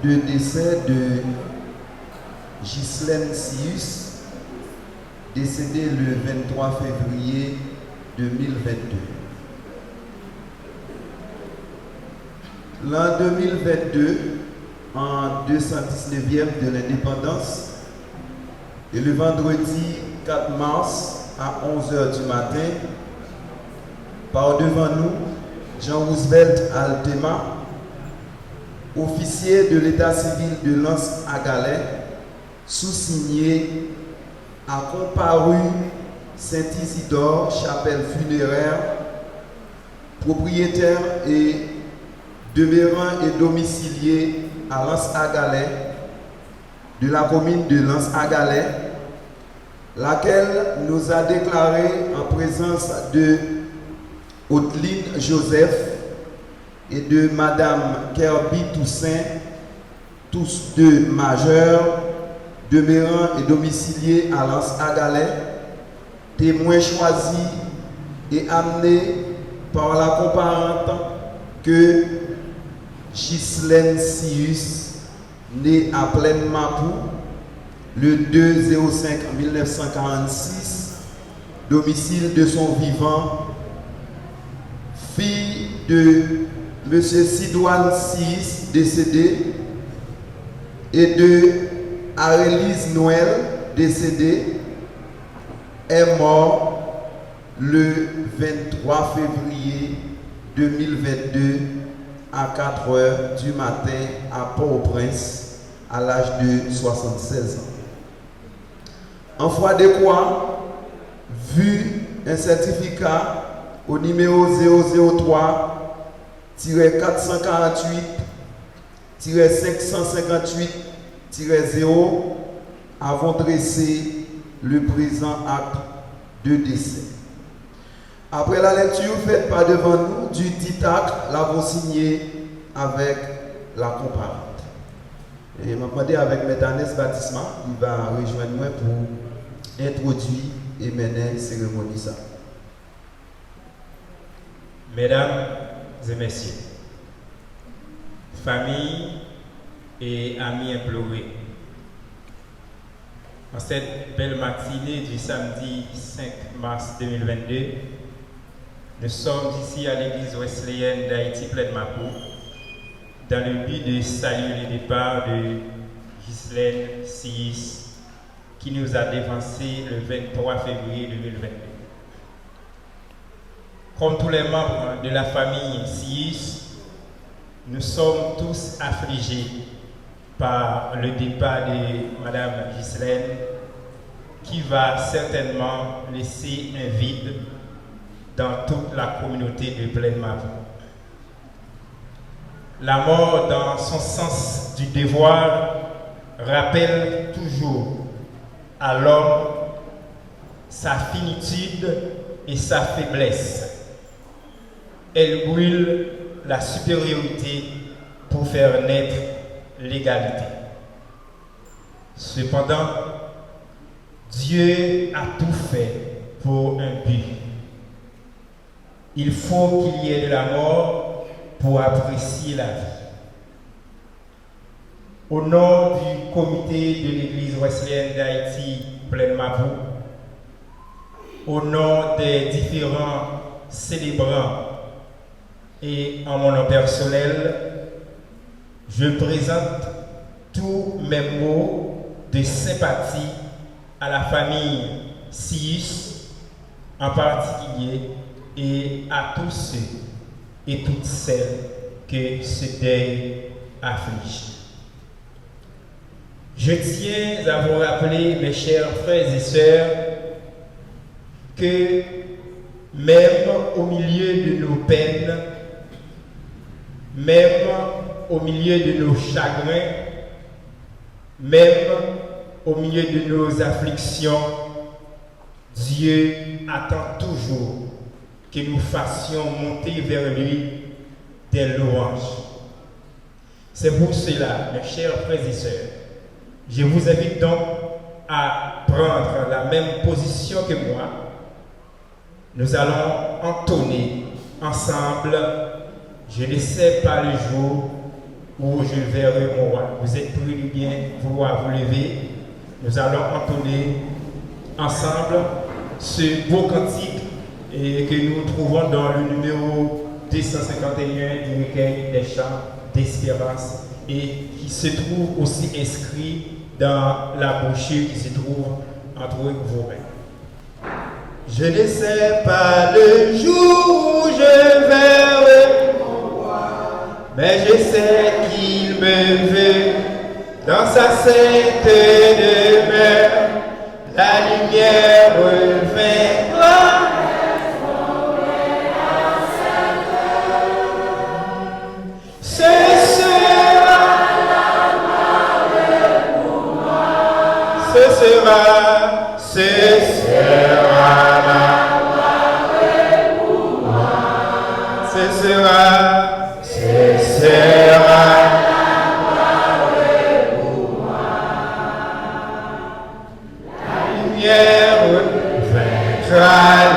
de décès de Ghislaine Sius, décédée le 23 février 2022. L'an 2022, en 219e de l'indépendance, et le vendredi 4 mars à 11h du matin, par devant nous, Jean Roosevelt Altema, officier de l'état civil de Lens-Agalais, sous-signé, a comparu Saint-Isidore, chapelle funéraire, propriétaire et demeurant et domicilié à Lens-Agalais, de la commune de Lens-Agalais, laquelle nous a déclaré en présence de Audeline Joseph et de Madame Kirby Toussaint, tous deux majeurs, demeurant et domiciliés à Lens-Agalais, témoins choisis et amenés par la comparante que Ghislaine Sius, née à Plaine Mapou, le 2-05-1946, domicile de son vivant, fille de M. Sidoine Sius, décédé, et de Arélise Noël, décédée, est mort le 23 février 2022 à 4h du matin à Port-au-Prince, à l'âge de 76 ans. En foi de quoi, vu un certificat au numéro 003-448-558-0 avons dressé le présent acte de décès. Après la lecture faite par devant nous du dit acte, l'avons signé avec la comparante. Et je m'attendais avec Métanès Baptisma, il va rejoindre moi pour introduire et mener la cérémonie. Mesdames et messieurs, famille et amis implorés, en cette belle matinée du samedi 5 mars 2022, nous sommes ici à l'église wesleyenne d'Haïti Plaine Mapou dans le but de saluer le départ de Ghislaine Sius qui nous a dévancés le 23 février 2022. Comme tous les membres de la famille Sius, nous sommes tous affligés par le départ de Madame Ghislaine qui va certainement laisser un vide dans toute la communauté de Plaine Mapou. La mort, dans son sens du devoir, rappelle toujours à l'homme sa finitude et sa faiblesse. Elle brûle la supériorité pour faire naître l'égalité. Cependant, Dieu a tout fait pour un but. Il faut qu'il y ait de la mort pour apprécier la vie. Au nom du comité de l'église wesleyenne d'Haïti Plaine Mapou, au nom des différents célébrants et en mon nom personnel, je présente tous mes mots de sympathie à la famille Sius en particulier et à tous ceux et toutes celles que ce deuil afflige. Je tiens à vous rappeler, mes chers frères et sœurs, que même au milieu de nos peines, même au milieu de nos chagrins, même au milieu de nos afflictions, Dieu attend toujours que nous fassions monter vers lui des louanges. C'est pour cela, mes chers frères et sœurs, je vous invite donc à prendre la même position que moi. Nous allons entonner ensemble « Je ne sais pas le jour où je verrai mon roi. Vous êtes prêts de bien vouloir vous lever. Nous allons entonner ensemble ce beau cantique que nous trouvons dans le numéro 251 du recueil des chants d'espérance et qui se trouve aussi inscrit dans la brochure qui se trouve entre vos mains. Je ne sais pas le jour où je verrai mon roi, mais je sais qu'il me veut dans sa sainte demeure. La lumière viendra. Ce sera la gloire pour moi. Ce sera la gloire pour moi. Ce sera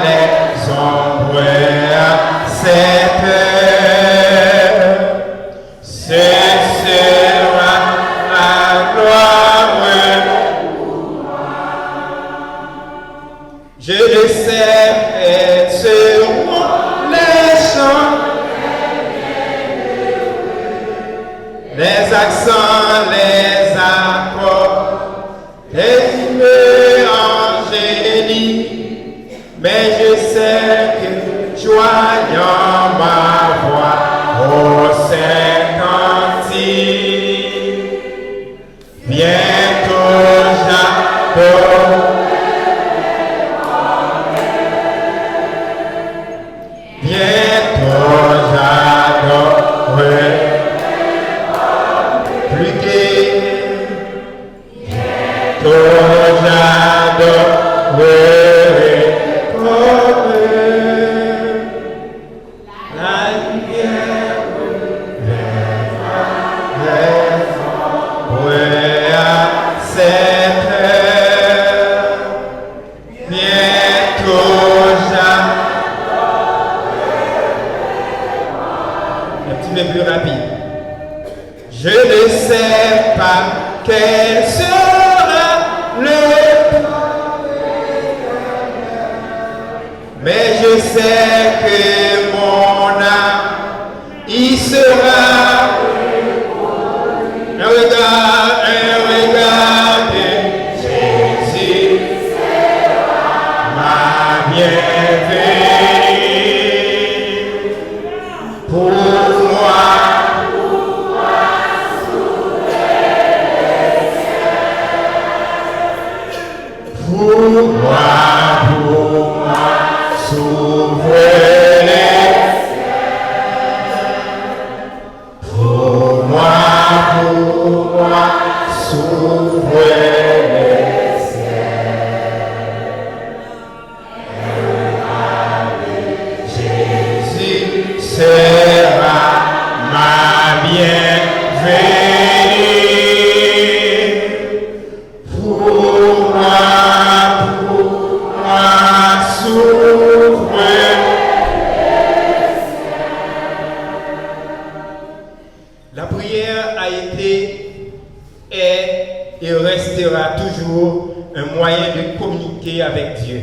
les ombres à cette heure, ce sera la gloire pour moi. Je le sais, seront les chants, les accents, les accords, les hymnes angéliques. Mais je sais que joignant ma voix au Saint-Cantique, bientôt j'adorerai, plus gai, bientôt j'adorerai. Plus rapide. Je ne sais pas quel sera le temps, mais je sais que mon âme y sera. Un regard de Jésus sera ma bienvenue. Pour avec Dieu.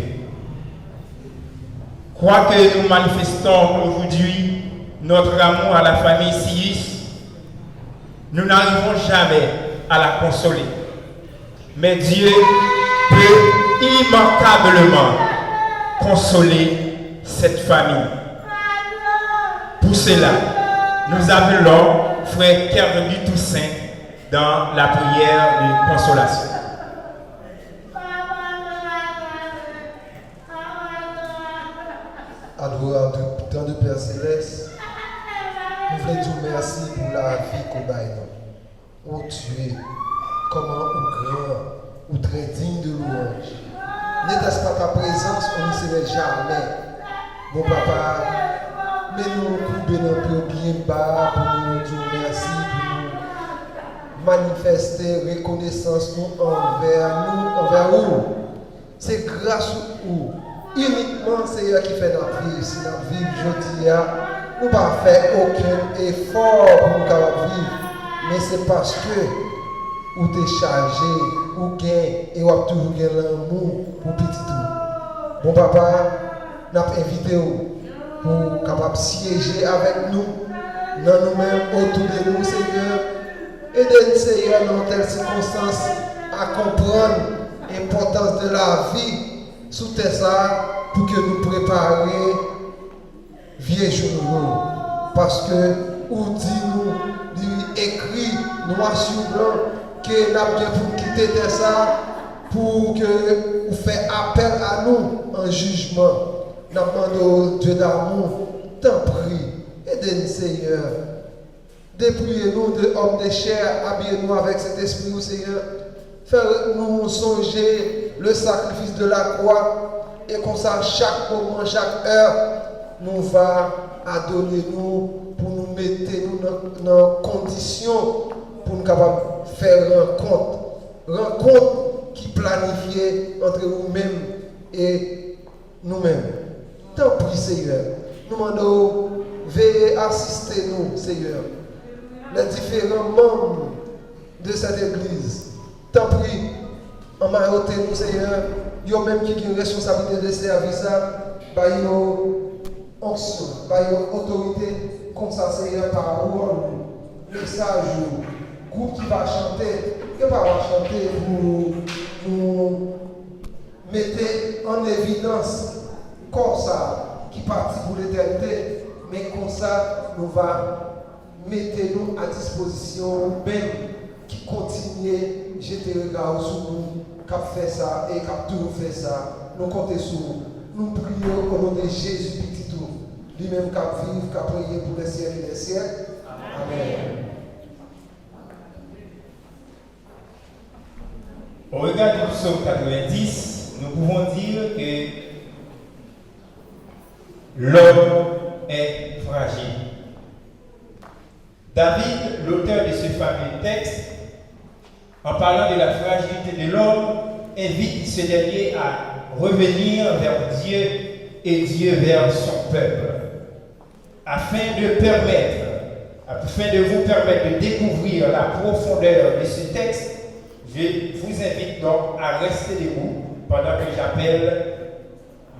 Quoi que nous manifestons aujourd'hui notre amour à la famille Sius, nous n'arrivons jamais à la consoler. Mais Dieu peut immanquablement consoler cette famille. Pour cela, nous appelons frère Kervin Toussaint dans la prière de consolation. Adorable de Père Céleste, nous voulons dire merci pour la vie qu'on a. Oh Dieu, comment ou grand, ou très digne de louange. N'était-ce pas ta présence, on ne serait jamais. Mon papa, mais nous pouvons nous bien bas pour nous dire merci, pour nous manifester reconnaissance nous envers vous. C'est grâce à vous. Uniquement c'est eux qui fait notre vie. Si notre vie aujourd'hui, nous ne pas faire aucun effort pour nous vivre. mais c'est parce que ou t'es chargé, ou gain, et ou a toujours gain l'amour pour petit tout. Bon papa, n'a invité pour capable siéger avec nous, dans nous-mêmes, autour de nous, Seigneur. Aidez-nous, Seigneur, dans telles circonstances, à comprendre l'importance de la vie sous tes ça pour que nous préparions vieux jours. Parce que, ou dit-nous, écrit noir sur blanc, que nous avons pour quitter ça, pour que vous fassiez appel à nous en jugement. Nous demandons au Dieu d'amour, t'en prie, aidez-nous, Seigneur. Dépouillez-nous de hommes de chair, habillez-nous avec cet esprit, Seigneur. Faites-nous songer le sacrifice de la croix, et comme ça, chaque moment, chaque heure, nous va adonner nous pour nous mettre dans conditions pour nous capables de faire rencontre qui planifiée entre nous-mêmes et nous-mêmes. Tant pis, Seigneur. Nous demandons, veillez, assistez-nous, Seigneur. Les différents membres de cette église. Tant pis, en maillotez-nous, Seigneur. Il y a même qui ont une responsabilité de service, par une onction, par une autorité, comme ça, Seigneur, par parole, message, groupe qui va chanter, qui va chanter pour nous mettre en évidence, comme ça, qui partit pour l'éternité, mais comme ça, nous va mettez-nous à disposition même qui continue jeter le regard sur nous, qui fait ça et qui a toujours fait ça. Nous comptons sur vous. Nous prions au nom de Jésus petit tout. Lui-même qui a vécu, qui a prié pour les siècles et les siècles. Amen. Au regard du psaume 90, nous pouvons dire que l'homme est fragile. David, l'auteur de ce fameux texte, en parlant de la fragilité de l'homme, invite ce dernier à revenir vers Dieu et Dieu vers son peuple, afin de vous permettre de découvrir la profondeur de ce texte. Je vous invite donc à rester debout pendant que j'appelle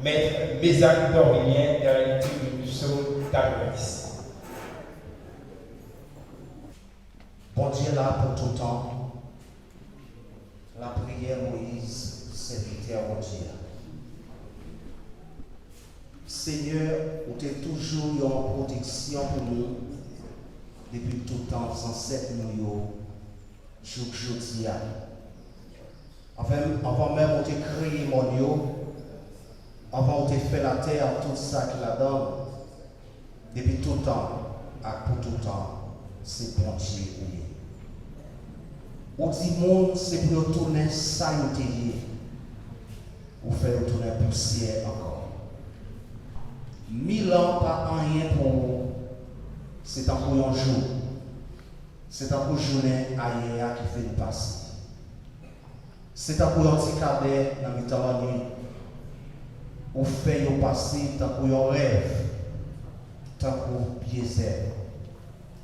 Maître Mézac d'Orvilien dans la lecture du psaume 90. Bon Dieu là pour tout temps, la prière Moïse, serviteur mon Dieu. Seigneur, tu es toujours en protection pour nous, depuis tout temps, sans cesse nous, jour dia. Avant même, on t'a créé mon Dieu, avant on t'a fait la terre, tout ça qui la donne, depuis tout temps, et pour tout temps, c'est bon Dieu. Ou dit monde, c'est pour retourner ça ou faire retourner poussière encore. 1000 ans, pas rien pour c'est un pour un jour. C'est un pour journée ailleurs qui fait passer. C'est un pour un handicapé dans le temps de la nuit. Ou fait passer tant pour un rêve, tant pour piézer.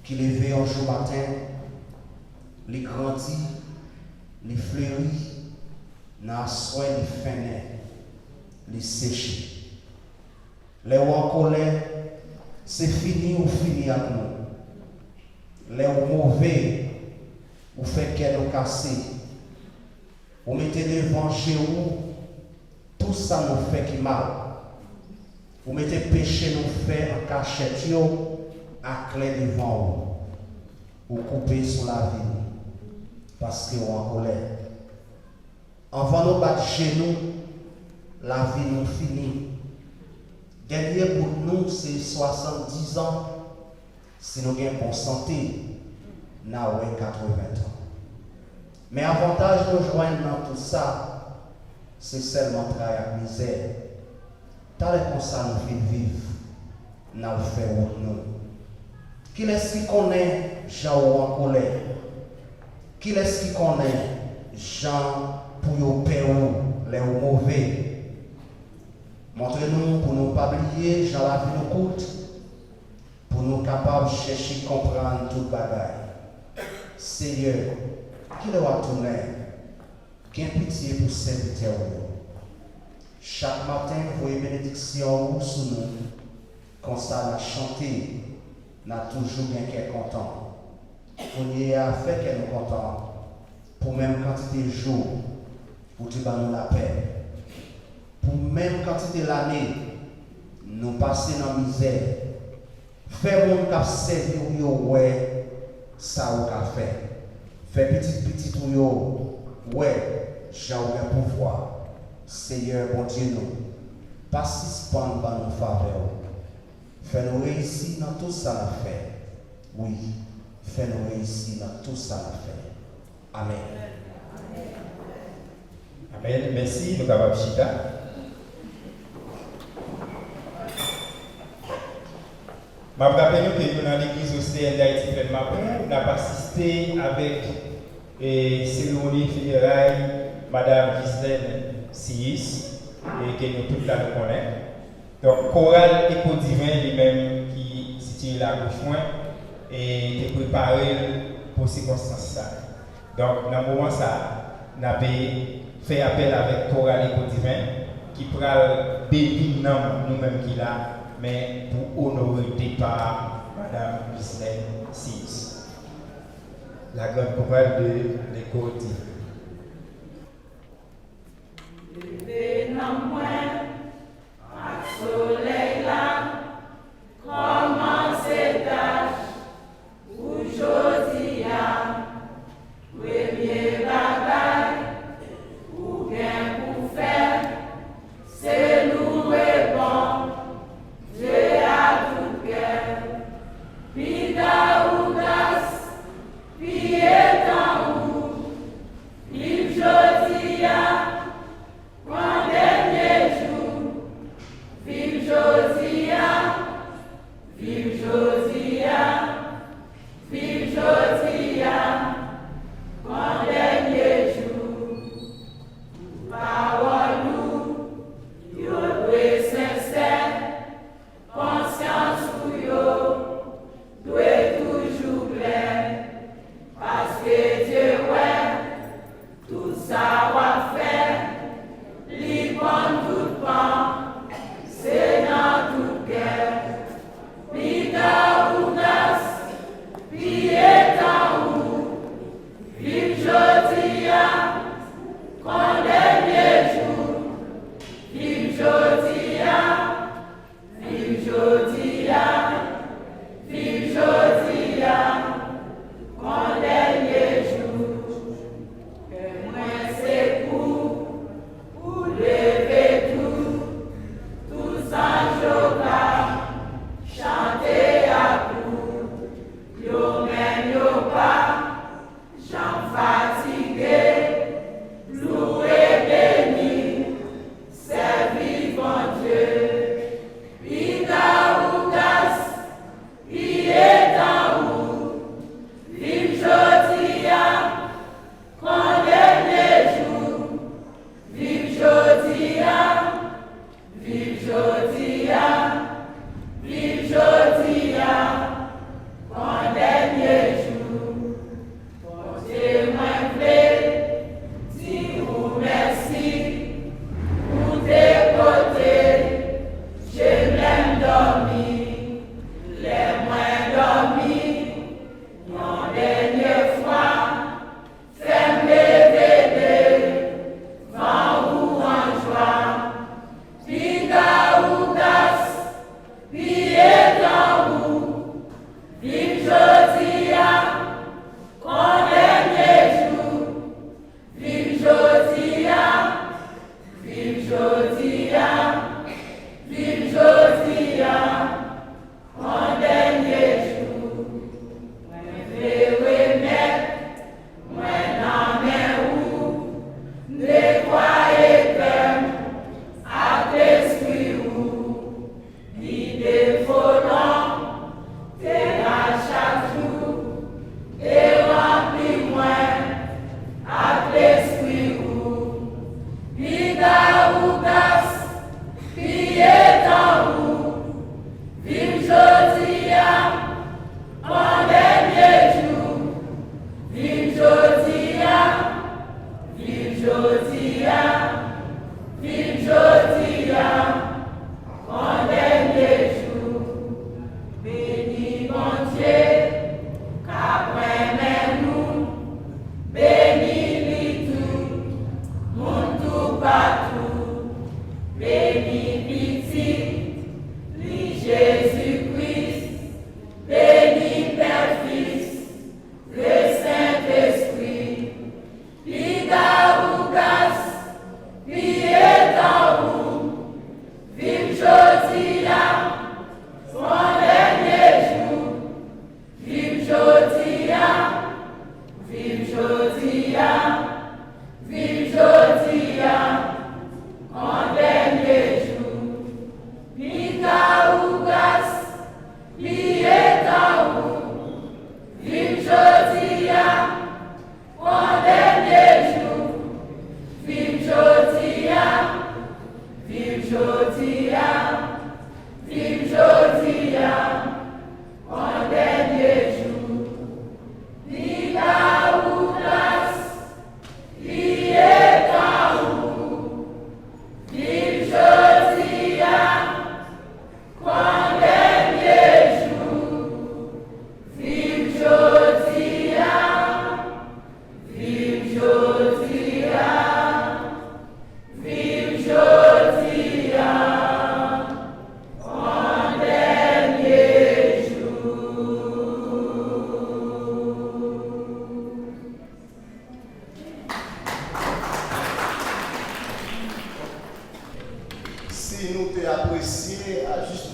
Qui levé un jour matin, les grandit, les fleurit, n'a soin les fenêtres, les sécher. Les ou en colère, c'est fini ou fini à nous. Les ou mauvais, ou fait qu'elle nous cassé. Ou mettez devant chez vous, tout ça nous fait qui mal. Ou mettez péché nous fait en cachette, à clé devant vous. Ou couper sur la vie. Parce qu'on est en colère. Avant nous battre chez nous, la vie nous finit. Dernier pour nous, c'est 70 ans. Si nous avons une bonne santé, nous avons 80 ans. Mais l'avantage de joindre dans tout ça, c'est seulement travailler avec misère. Tant que ça nous fait vivre, nous faisons nous. Qui est-ce qui connaît Jean en colère? Qui est-ce qui connaît Jean pour y payer les mauvais? Montrez-nous pour ne pas oublier, Jean la vie nous coûte, pour nous capables de chercher comprendre toute bagaille. Seigneur, qui leur a tourné, qu'un pitié pour serviteur. Chaque matin, vous voyez bénédiction sous nous, comme ça, la chanter, n'a toujours bien qu'elle content. On y a fait qu'elle nous content, pour même quantité de jours, pour te donner la paix. Pour même quantité l'année, nous passer dans la misère. Faire mon cap servir ou ouais, ça ou qu'a fait. Faire petit ou yo, ouais, j'ai un pouvoir. Seigneur, bon Dieu, nous, pas suspendre par nos faveurs. Fais-nous réussir dans tout ça la fait. Oui, fais-nous réussir dans tout ça la fait. Amen. Amen. Merci, nous avons chita. Je me rappelle que dans l'église OCL d'Haïti, on a assisté avec cérémonie funérailles Madame Gisèle Sis, et que nous tous là nous connaissons. Donc, Chorale Écho Divin lui-même qui situe là au point et qui est préparé pour ces circonstances. Donc, dans le moment ça, nous avons fait appel avec Chorale Écho Divin qui pourra bénir nous-mêmes qui là, mais pour honorer le départ Madame Gisèle Sis. La grande chorale de l'Écho Divin. Soleil là, comment c'est tâche, aujourd'hui, premier bagaille, ou bien pour faire, c'est nous et bon, Dieu a tout cœur, puis d'audace, puis étant où, il aujourd'hui, quand dernier jour.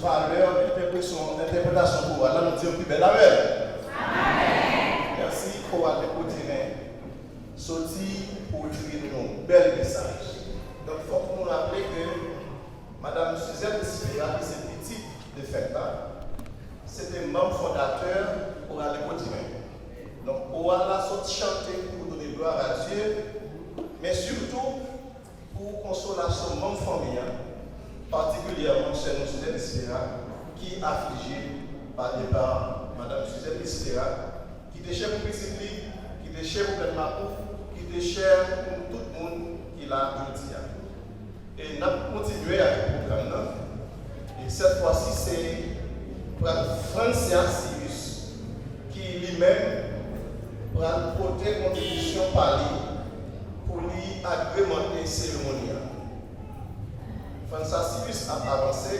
valeur d'interprétation pour là nous disons plus belle avec. Merci pour aller au terrain. Sorti pour dire un bel message. Donc il faut nous rappeler que Madame Suzanne Espéra, qui est petite de fête là, c'était membre fondateur pour aller au terrain. Donc on a sorti chanter pour donner gloire à Dieu, mais surtout pour consolation de mon famille, particulièrement chez nous Suzanne Espéra, qui est affligée par le départ Madame Suzanne Espéra, qui était chef pour Petit Ligue, qui était chef pour Mapou, qui était chef pour tout le monde qui l'a dit. Et nous avons continué avec le programme. Et cette fois-ci, c'est Francia Sirius qui lui-même va porter contribution par lui pour lui agrémenter la cérémonie. Francia Sirius a avancé.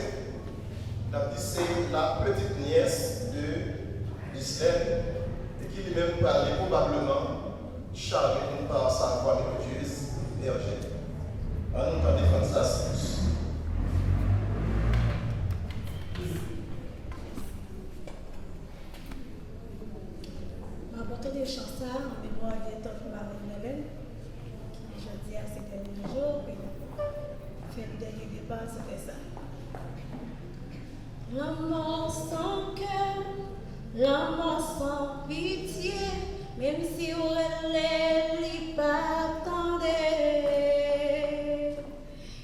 C'est la petite nièce de l'Islène et qui lui-même parlait probablement chargé par sa voix mélodieuse et angélique. On entend Francia Sirius. Des chansons en mémoire de Tonton Marie-Hélène, qui je dis à ces derniers jours, et fait le dernier débat, c'était ça. L'amour sans cœur, l'amour sans pitié, même si on ne pas attendait.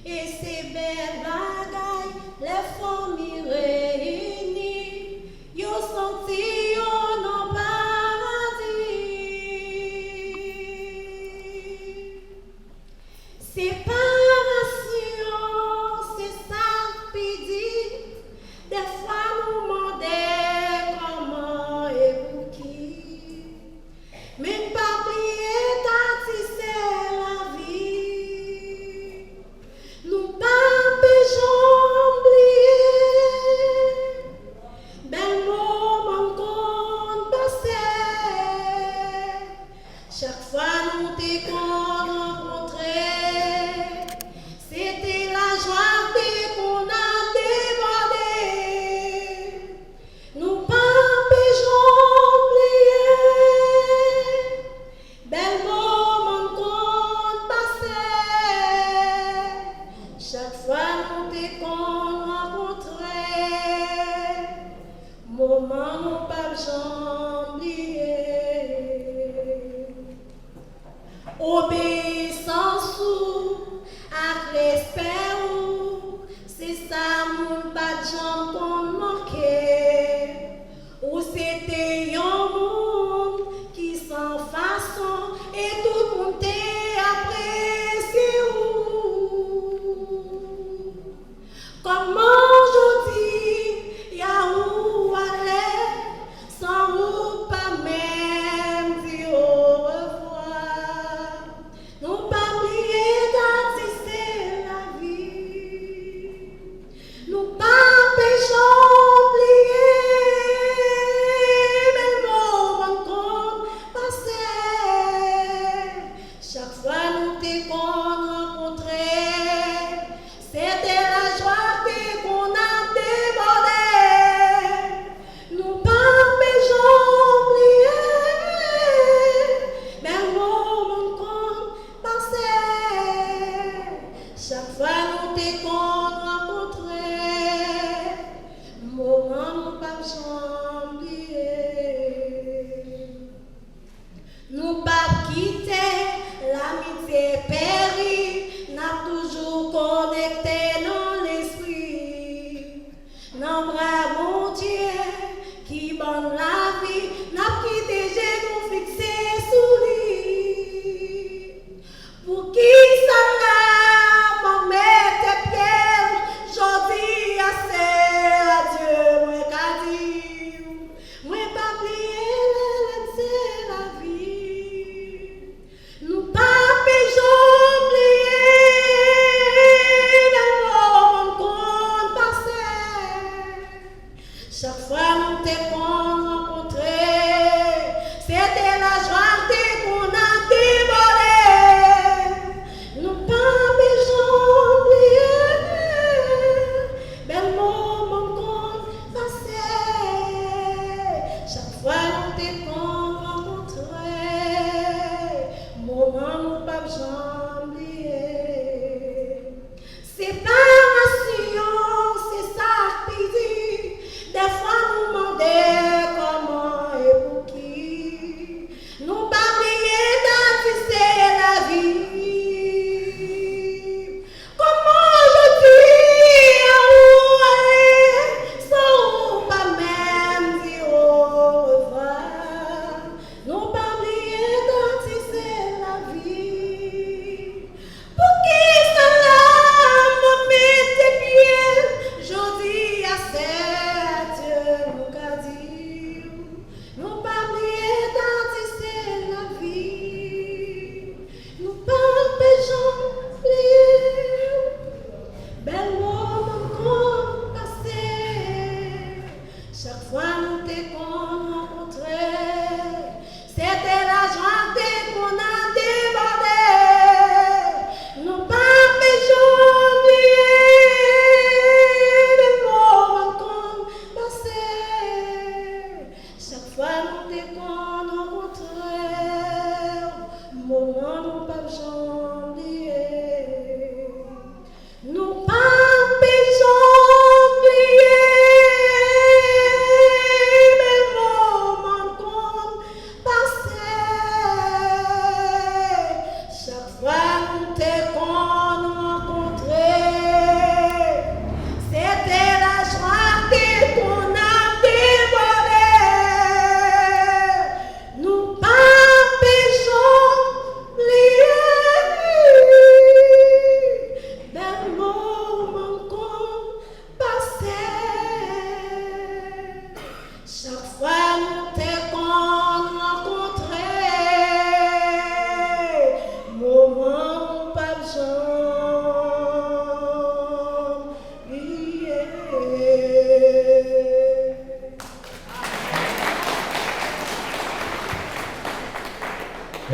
Et ces belles bagailles, les familles réunies, ils ont senti non pas. Séparation, c'est ça qui dit. Des fois nous demandons comment et pour qui. Mais pas oublier d'attiser la vie. Nous pas péchons oublier. Bel moment qu'on passait. Chaque fois nous t'écoutons. Obéissance à l'espère, c'est ça mon pas de jambe qu'on manquait. Ou c'était un monde qui sans façon et tout le monde apprécié. Comment je dis, y'a où aller sans où pas même dire au revoir. Non pas oublier d'attiser la vie. Nous pas péchons oublier. Mais le moment qu'on passait. Chaque fois nous t'écoutons rencontrer. C'était la joie qu'on a débordé. Nous pas péchons oublier. Mais le moment qu'on passait. Chaque fois nous t'écoutons rencontrer. Moment nous pas oublier. Nous pas quitter l'amitié périe, n'a toujours connecté dans l'esprit. N'a bras mon Dieu qui bonne la vie, n'a quitté genoux fixés sous lui. Pour qui ça l'a, m'en mette pieds, j'en dis assez à Dieu, moi qu'a dit. Moi pas oublier, c'est la vie. Nous pas péchons oublier, le moment qu'on passait. Chaque fois nous t'écoutons rencontrer, c'était la joie qu'on a débordé. Nous pas péchons oublier, le moment qu'on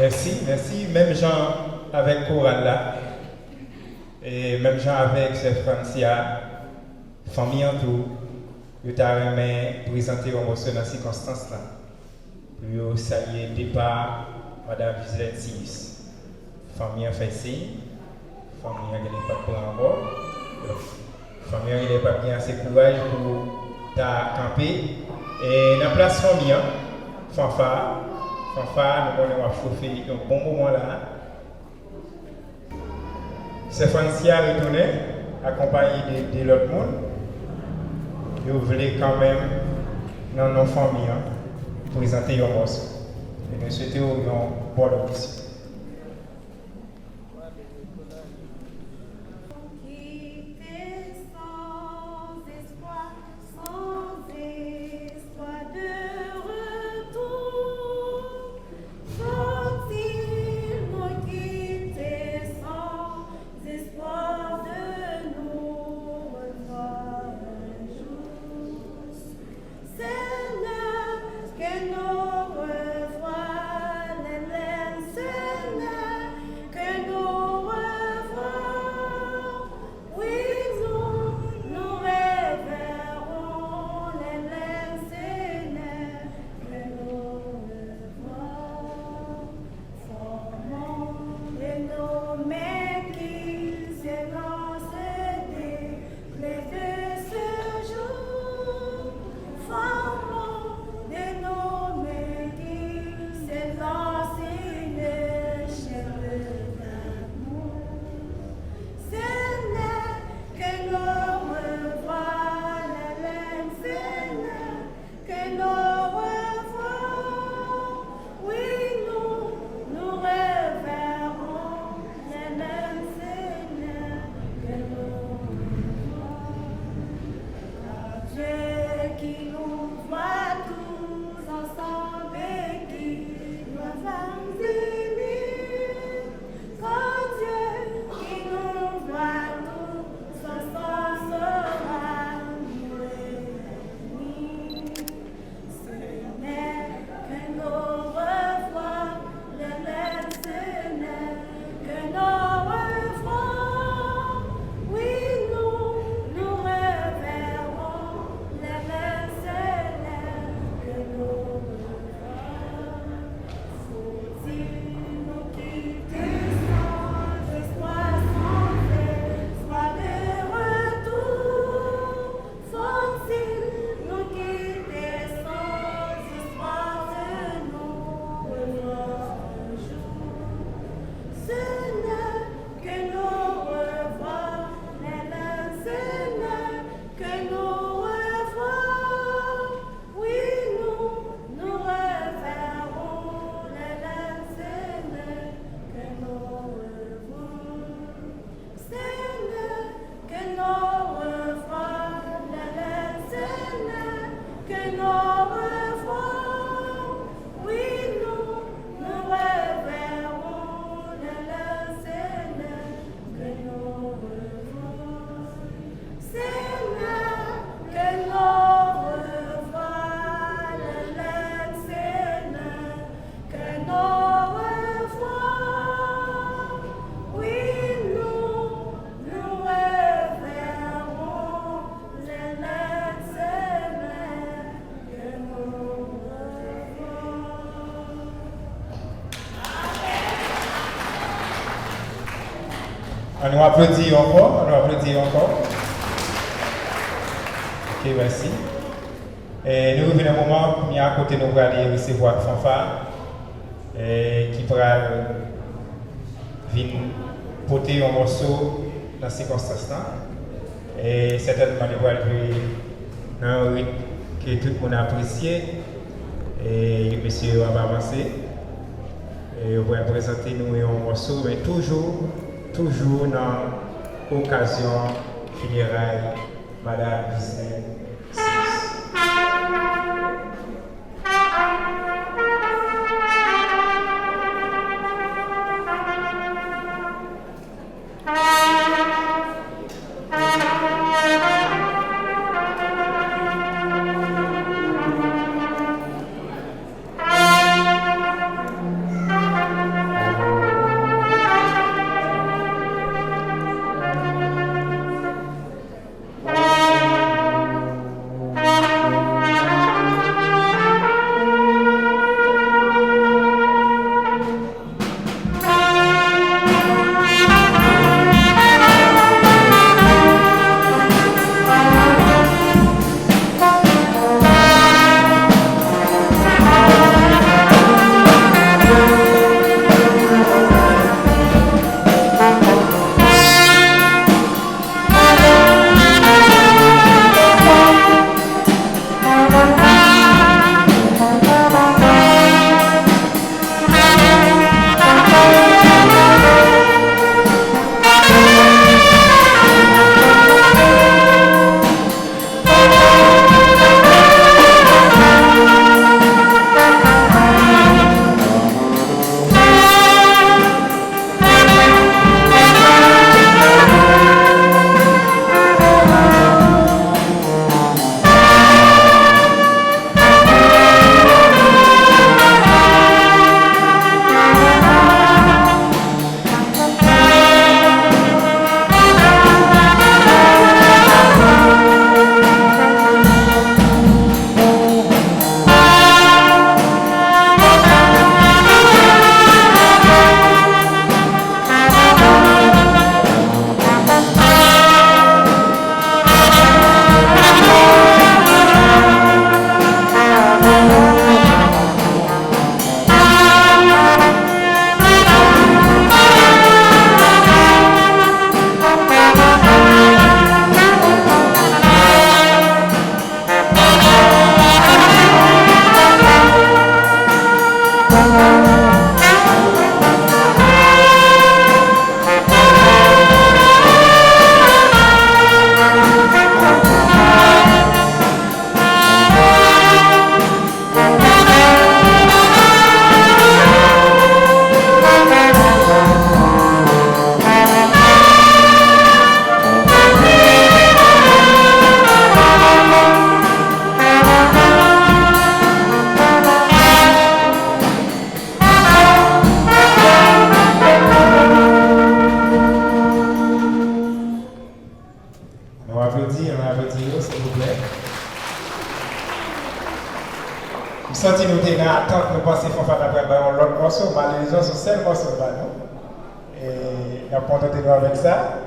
Merci, merci. Même Jean avec Coral là. Et même Jean avec Chef Francia, famille en tout, je t'ai présenté un morceau dans ces circonstances là. Pour saluer le départ, Madame Gisèle Silis. Famille a fait signe, famille n'a pas de plan en bord. Famille n'a pas bien assez courage pour ta camper. Et dans la place famille, fanfare, nous allons chauffer un bon moment là. C'est Francia retourné, accompagné de l'autre monde. Nous voulons quand même, dans nos familles, présenter un morceau. Et nous souhaitons une bonne audition. On nous applaudit encore, Ok, merci. Et nous revenons un moment, mis à côté de nous, aller recevoir le fanfare, qui pourra venir porter un morceau dans ces circonstances-là. Et certainement, nous allons jouer dans un rythme que tout le monde a apprécié. Et monsieur va avancer. Et on va présenter nous un morceau, mais toujours dans l'occasion funérailles, Madame Gisèle. Thank you. Nous sentons nous tenir à attendre, nous pensons qu'il faut faire l'autre morceau, malheureusement, c'est le seul morceau là, non? Et nous avons contenté nous avec ça.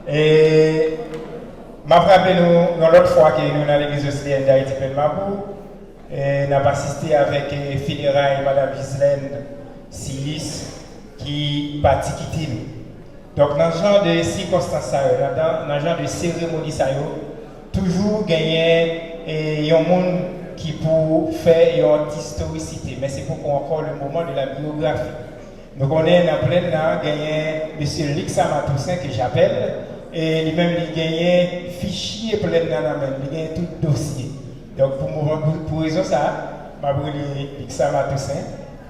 Et je me rappelle nous, l'autre fois que nous sommes dans l'église de d'Haïti Penmabou, et nous avons assisté avec Fédéral et Mme Gislaine Silis qui partit quitter nous. Donc, dans ce genre de circonstances, dans ce genre de cérémonie, toujours gagner un monde qui pour faire une historicité, mais c'est pour encore le moment de la biographie. Donc on est en plein là, gagné M. Lixama Toussaint que j'appelle, et lui-même il gagne fichier plein dans la main, il gagne tout dossier. Donc pour raison ça, je vais Lixama Toussaint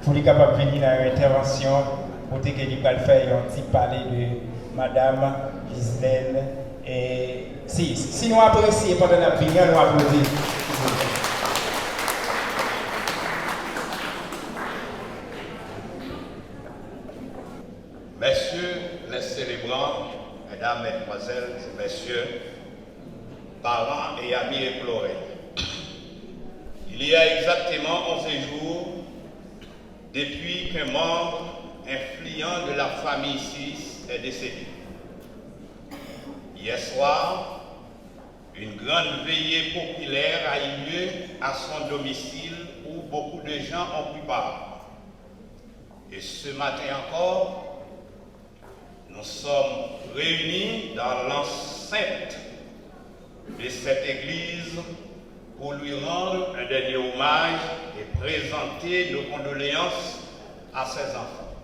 pour lui capable de venir dans l'intervention, pour qu'il va faire un petit parler de Madame Gislaine et si nous apprécions pendant la prière, nous applaudissons. Messieurs les célébrants, mesdames, mesdemoiselles et messieurs, parents et amis éplorés, il y a exactement 11 jours depuis qu'un membre influent de la famille suisse est décédé. Hier soir, une grande veillée populaire a eu lieu à son domicile où beaucoup de gens ont pris part. Et ce matin encore, nous sommes réunis dans l'enceinte de cette église pour lui rendre un dernier hommage et présenter nos condoléances à ses enfants.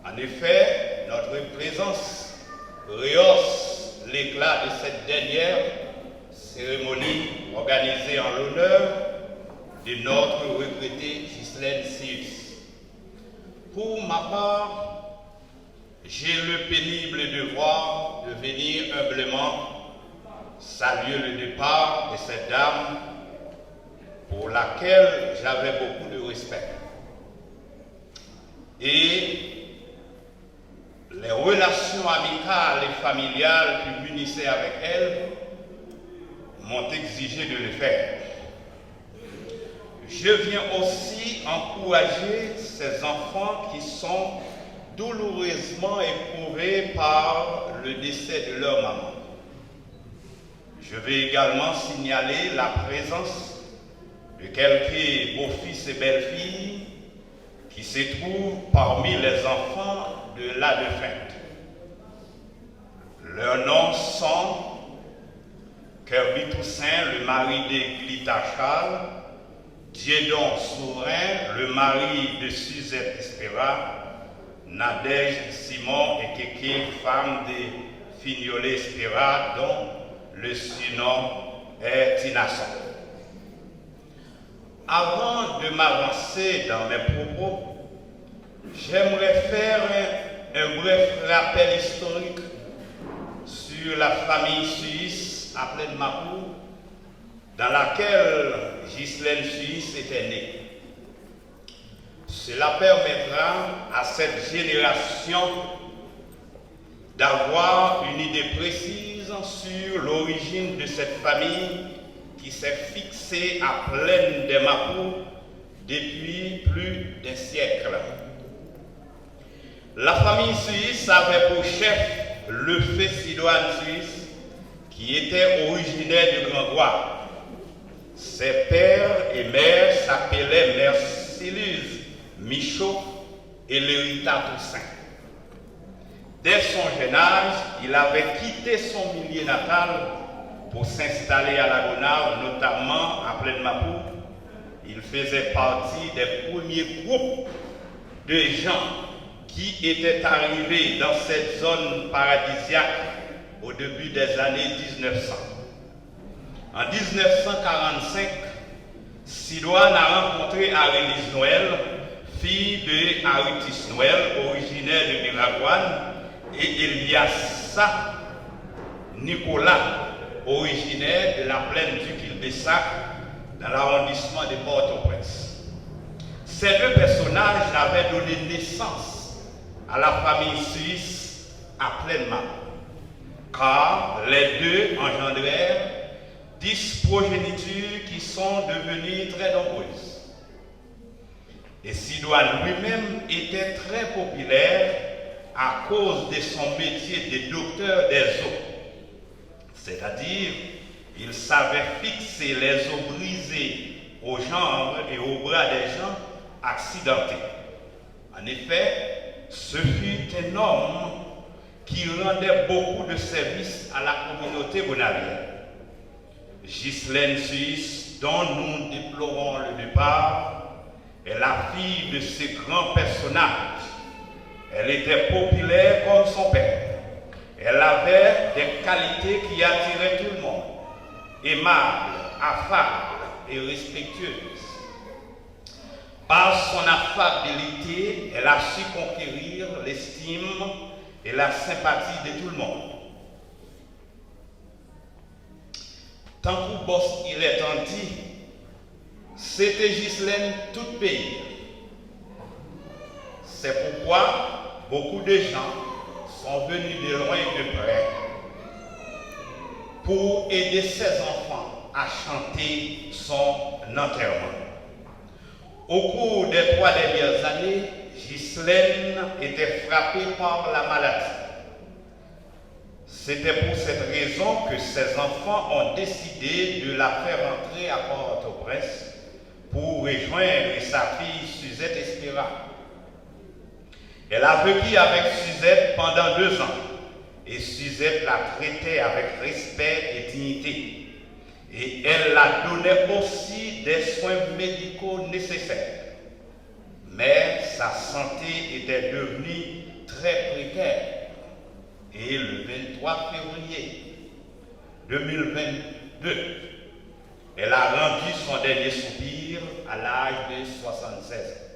En effet, notre présence rehausse l'éclat de cette dernière cérémonie organisée en l'honneur de notre regretté Gislaine Silis. Pour ma part, j'ai le pénible devoir de venir humblement saluer le départ de cette dame pour laquelle j'avais beaucoup de respect. Et les relations amicales et familiales qui m'unissaient avec elle m'ont exigé de le faire. Je viens aussi encourager ces enfants qui sont douloureusement éprouvés par le décès de leur maman. Je vais également signaler la présence de quelques beaux-fils et belles-filles qui se trouvent parmi les enfants de la défunte. Leurs noms sont Kirby Toussaint, le mari de Glita Charles, Diedon Sourin, le mari de Suzette Espera, Nadège Simon et Kéké, femme de Fignolet Espera, dont le surnom est Tinasson. Avant de m'avancer dans mes propos, j'aimerais faire un bref rappel historique sur la famille suisse à Plaine-Mapou, dans laquelle Gislaine Suisse était née. Cela permettra à cette génération d'avoir une idée précise sur l'origine de cette famille qui s'est fixée à Plaine des Mapou depuis plus d'un siècle. La famille suisse avait pour chef le fils Sidoine Suisse, qui était originaire de Grand-Goire. Ses pères et mères s'appelaient Mère Céluse Michaud et Lérita Toussaint. Dès son jeune âge, il avait quitté son milieu natal pour s'installer à la Gonave, notamment à Plaine-Mapou. Il faisait partie des premiers groupes de gens qui étaient arrivés dans cette zone paradisiaque au début des années 1900. En 1945, Sidoine a rencontré Arélis Noël, fille de Aritis Noël, originaire de Miragouane, et Eliassa Nicolas, originaire de la plaine du Quil-de-Sac, dans l'arrondissement de Port-au-Prince. Ces deux personnages avaient donné naissance à la famille suisse à Plaine-Mapou, car les deux engendrèrent 10 progénitures qui sont devenues très nombreuses. Et Sidoine lui-même était très populaire à cause de son métier de docteur des eaux. C'est-à-dire, il savait fixer les os brisés aux jambes et aux bras des gens accidentés. En effet, ce fut un homme qui rendait beaucoup de services à la communauté bonavienne. Ghislaine Suisse, dont nous déplorons le départ, est la fille de ce grand personnage. Elle était populaire comme son père. Elle avait des qualités qui attiraient tout le monde, aimable, affable et respectueuse. Par son affabilité, elle a su conquérir l'estime et la sympathie de tout le monde. Tant que boss il est en dit, c'était Ghislaine tout pays. C'est pourquoi beaucoup de gens sont venus de loin et de près pour aider ses enfants à chanter son enterrement. Au cours des 3 dernières années, Ghislaine était frappée par la maladie. C'était pour cette raison que ses enfants ont décidé de la faire entrer à Port-au-Prince pour rejoindre sa fille Suzette Espira. Elle a vécu avec Suzette pendant 2 ans et Suzette la traitait avec respect et dignité. Et elle la donnait aussi des soins médicaux nécessaires. Mais sa santé était devenue très précaire. Et le 23 février 2022, elle a rendu son dernier soupir à l'âge de 76 ans.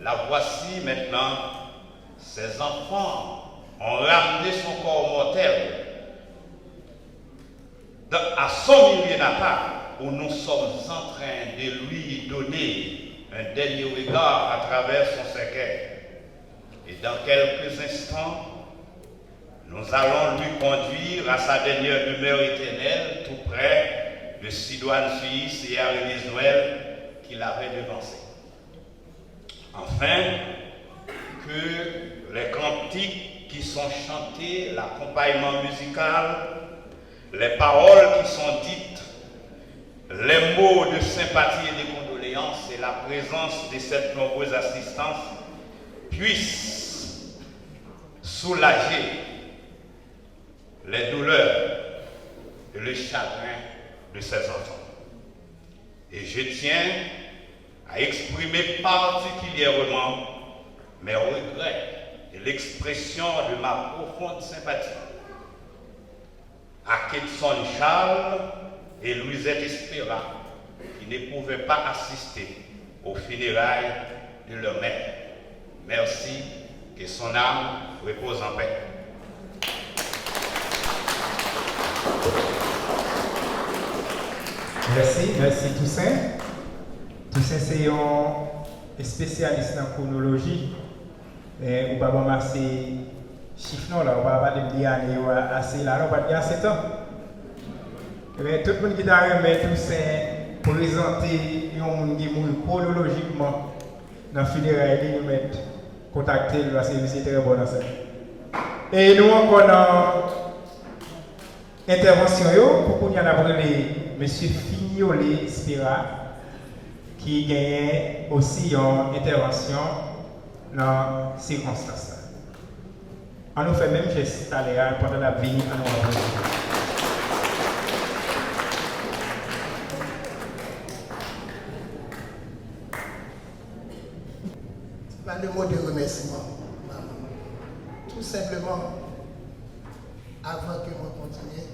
La voici maintenant, ses enfants ont ramené son corps mortel à son milieu natal, où nous sommes en train de lui donner un dernier regard à travers son cercueil. Et dans quelques instants, nous allons lui conduire à sa dernière demeure éternelle, tout près de Sidoine Suisse et Arélis Noël qu'il avait devancé. Enfin, que les cantiques qui sont chantés, l'accompagnement musical, les paroles qui sont dites, les mots de sympathie et de condoléances et la présence de cette nombreuse assistance puissent soulager les douleurs et le chagrin de ses enfants. Et je tiens à exprimer particulièrement mes regrets et l'expression de ma profonde sympathie à Ketson Charles et Louisette Espira, qui ne pouvaient pas assister aux funérailles de leur mère. Merci, que son âme repose en paix. Merci Toussaint. Toussaint, c'est un spécialiste en chronologie. Et on va pas masser chiffres là, on va pas dire année assez là, on va dire 7 ans. Mais tout le monde qui t'a remis Toussaint pour présenter un monde qui mourut chronologiquement dans le funérailles, nous mettre contacter parce que c'est très bon dans ça. Et nous encore dans intervention pour qu'on y a appelé M. Fignolet Spira qui gagne aussi une intervention dans ces circonstances. On nous fait même geste à l'air pendant la vie à nous. Pas de mot de remerciement. Tout simplement, avant que je continue,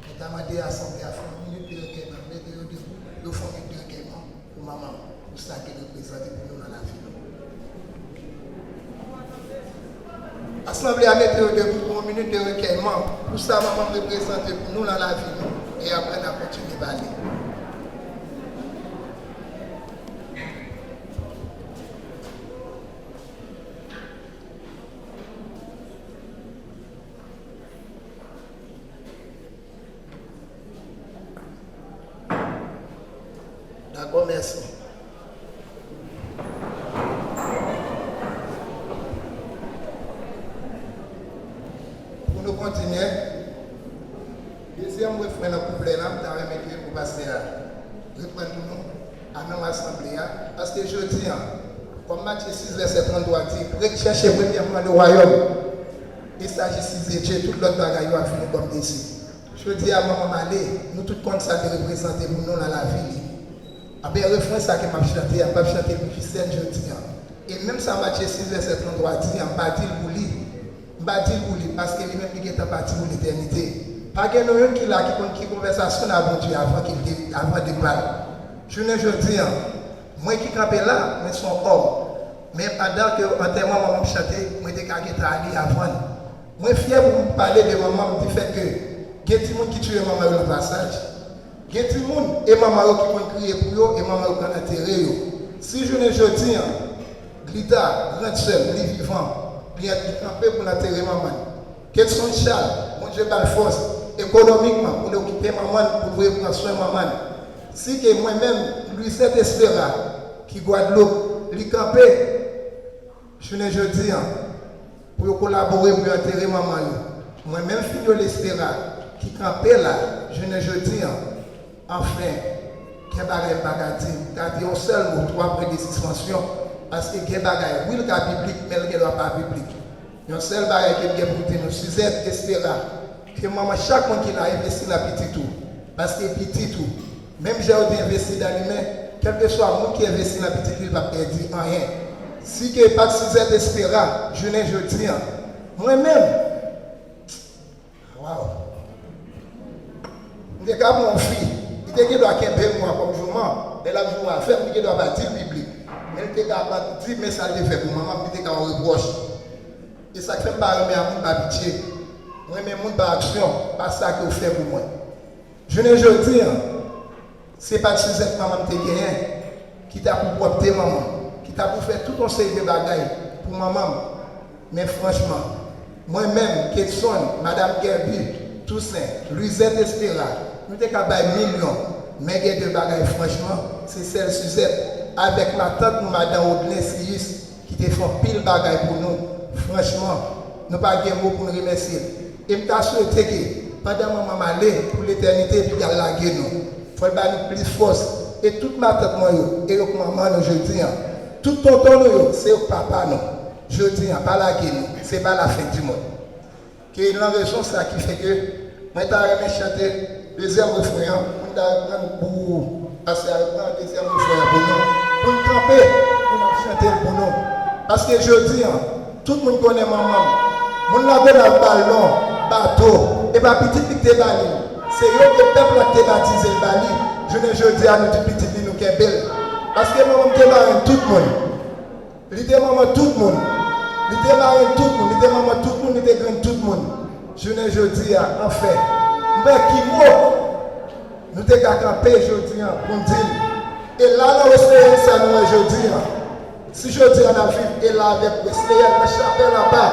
je demandé à l'Assemblée à faire une minute de recueillement, mettre debout, le fond de recueillement pour maman, pour ça qu'elle représente pour nous dans la vie. L'Assemblée a mis debout pour une minute de recueillement, pour ça maman représente pour nous dans la vie. Et après, on a continué à parler. D'accord, merci. reprendre nous à notre assemblée. Parce que je dis, comme Matthieu 6, verset 33 dit, cherchez premièrement le royaume. Et ça, j'ai Dieu, tout l'autre bagaille a fini comme ici. Je dis à maman Malé, nous tous compte ça de représenter pour nous dans la vie. Après, le refrain ça que m'a chanté, il m'a chanté pour Christian, je dis. Et même ça, Matthieu 6, verset 33 dit, il m'a dit pour lui. Il m'a dit pour lui, parce qu'il lui-même qui est parti pour l'éternité. Pas que nous qui là qui conversation avec Dieu avant de parler. Je ne dis pas, moi qui campe là, mais son homme. Mais pendant que enterrement maman chanter, moi j'étais allé avant. Moi fier pour me parler de maman du fait que il y a des gens qui tuent maman au passage. Il y a des gens et maman qui vont crier pour eux et maman qui vont enterrer eux. Si je ne dis pas, Glita rentre seul, il est vivant, bien camper pour enterrer maman. Quels sont les Charles, mon Dieu par force économiquement pour l'occuper maman, pour prendre soin maman. Si que moi-même, lui, cet espéra qui Guadeloupe, lui camper, je ne dis pour collaborer pour enterrer maman. Moi-même, fille l'espéra qui campait là, je ne dis enfin, qu'il y a des bagages, car il y a un seul mot, trois après des suspensions, parce que il y a des bagages, oui, le cas biblique, mais il n'y a pas biblique. Il y a un seul bagage qui est pour nous, Suzette espéra. Que maman, chaque fois qu'il a investi dans la petite tout, parce que petit tout, même j'ai investi dans l'humain, quel que soit moi qui investit dans la petite, il ne va pas perdre rien. Si que pas Suzette espéra, je ne dis moi-même, waouh, je suis mon fils, il doit quitter moi comme je m'en, elle a joué à faire, il doit pas dire biblique. Elle était capable de dire, mais ça le fait pour maman, il était capable de reproche. Et ça fait pas remettre à mon pitié. Moi-même, mon par action, pas ça que vous faites pour moi. Je ne dis pas, ce n'est pas Suzette maman qui t'a pour porter maman, qui t'a pour faire tout un série de bagailles pour maman. Mais franchement, moi-même, Ketson, Madame Gerby, Toussaint, Louisette Espéra, nous sommes capables de millions. Mais il y a des bagailles, franchement, c'est celle Suzette, avec ma tante, Madame Audlin Sius, qui te font pile bagailles pour nous. Franchement, nous n'avons pas de mots pour nous remercier. Et je souhaite que pendant que maman allait pour l'éternité, puis elle a lagué nous. Il faut nous plus force. Et toute ma tête, et le maman, je dis, tout tonton, c'est le papa, non. Je dis, pas lagué nous. Ce n'est pas la fin du monde. Que la raison, c'est ça qui fait que moi, je vais chanter le deuxième refrain. Je vais pour parce que je vais le deuxième refrain pour nous. Pour nous camper, pour nous chanter pour nous. Parce que je dis, tout le monde connaît maman. Mon lave dans le ballon, bateau, et pas petit qui te bali. C'est eux que le peuple a baptisé le bali. Je ne dis à nous tout petit nous qui est belle. Parce que maman te marre tout le monde. Il te maman tout le monde. Il te marre tout le monde. Il te maman tout le monde. Il te grand tout le monde. Je ne dis à en fait. Mais qui mot, nous te camper, je dis pour dire. Et là, nous essayons ça, nous, je dis. Si je dis à la vie, et là, avec Wesley, la chapelle là-bas.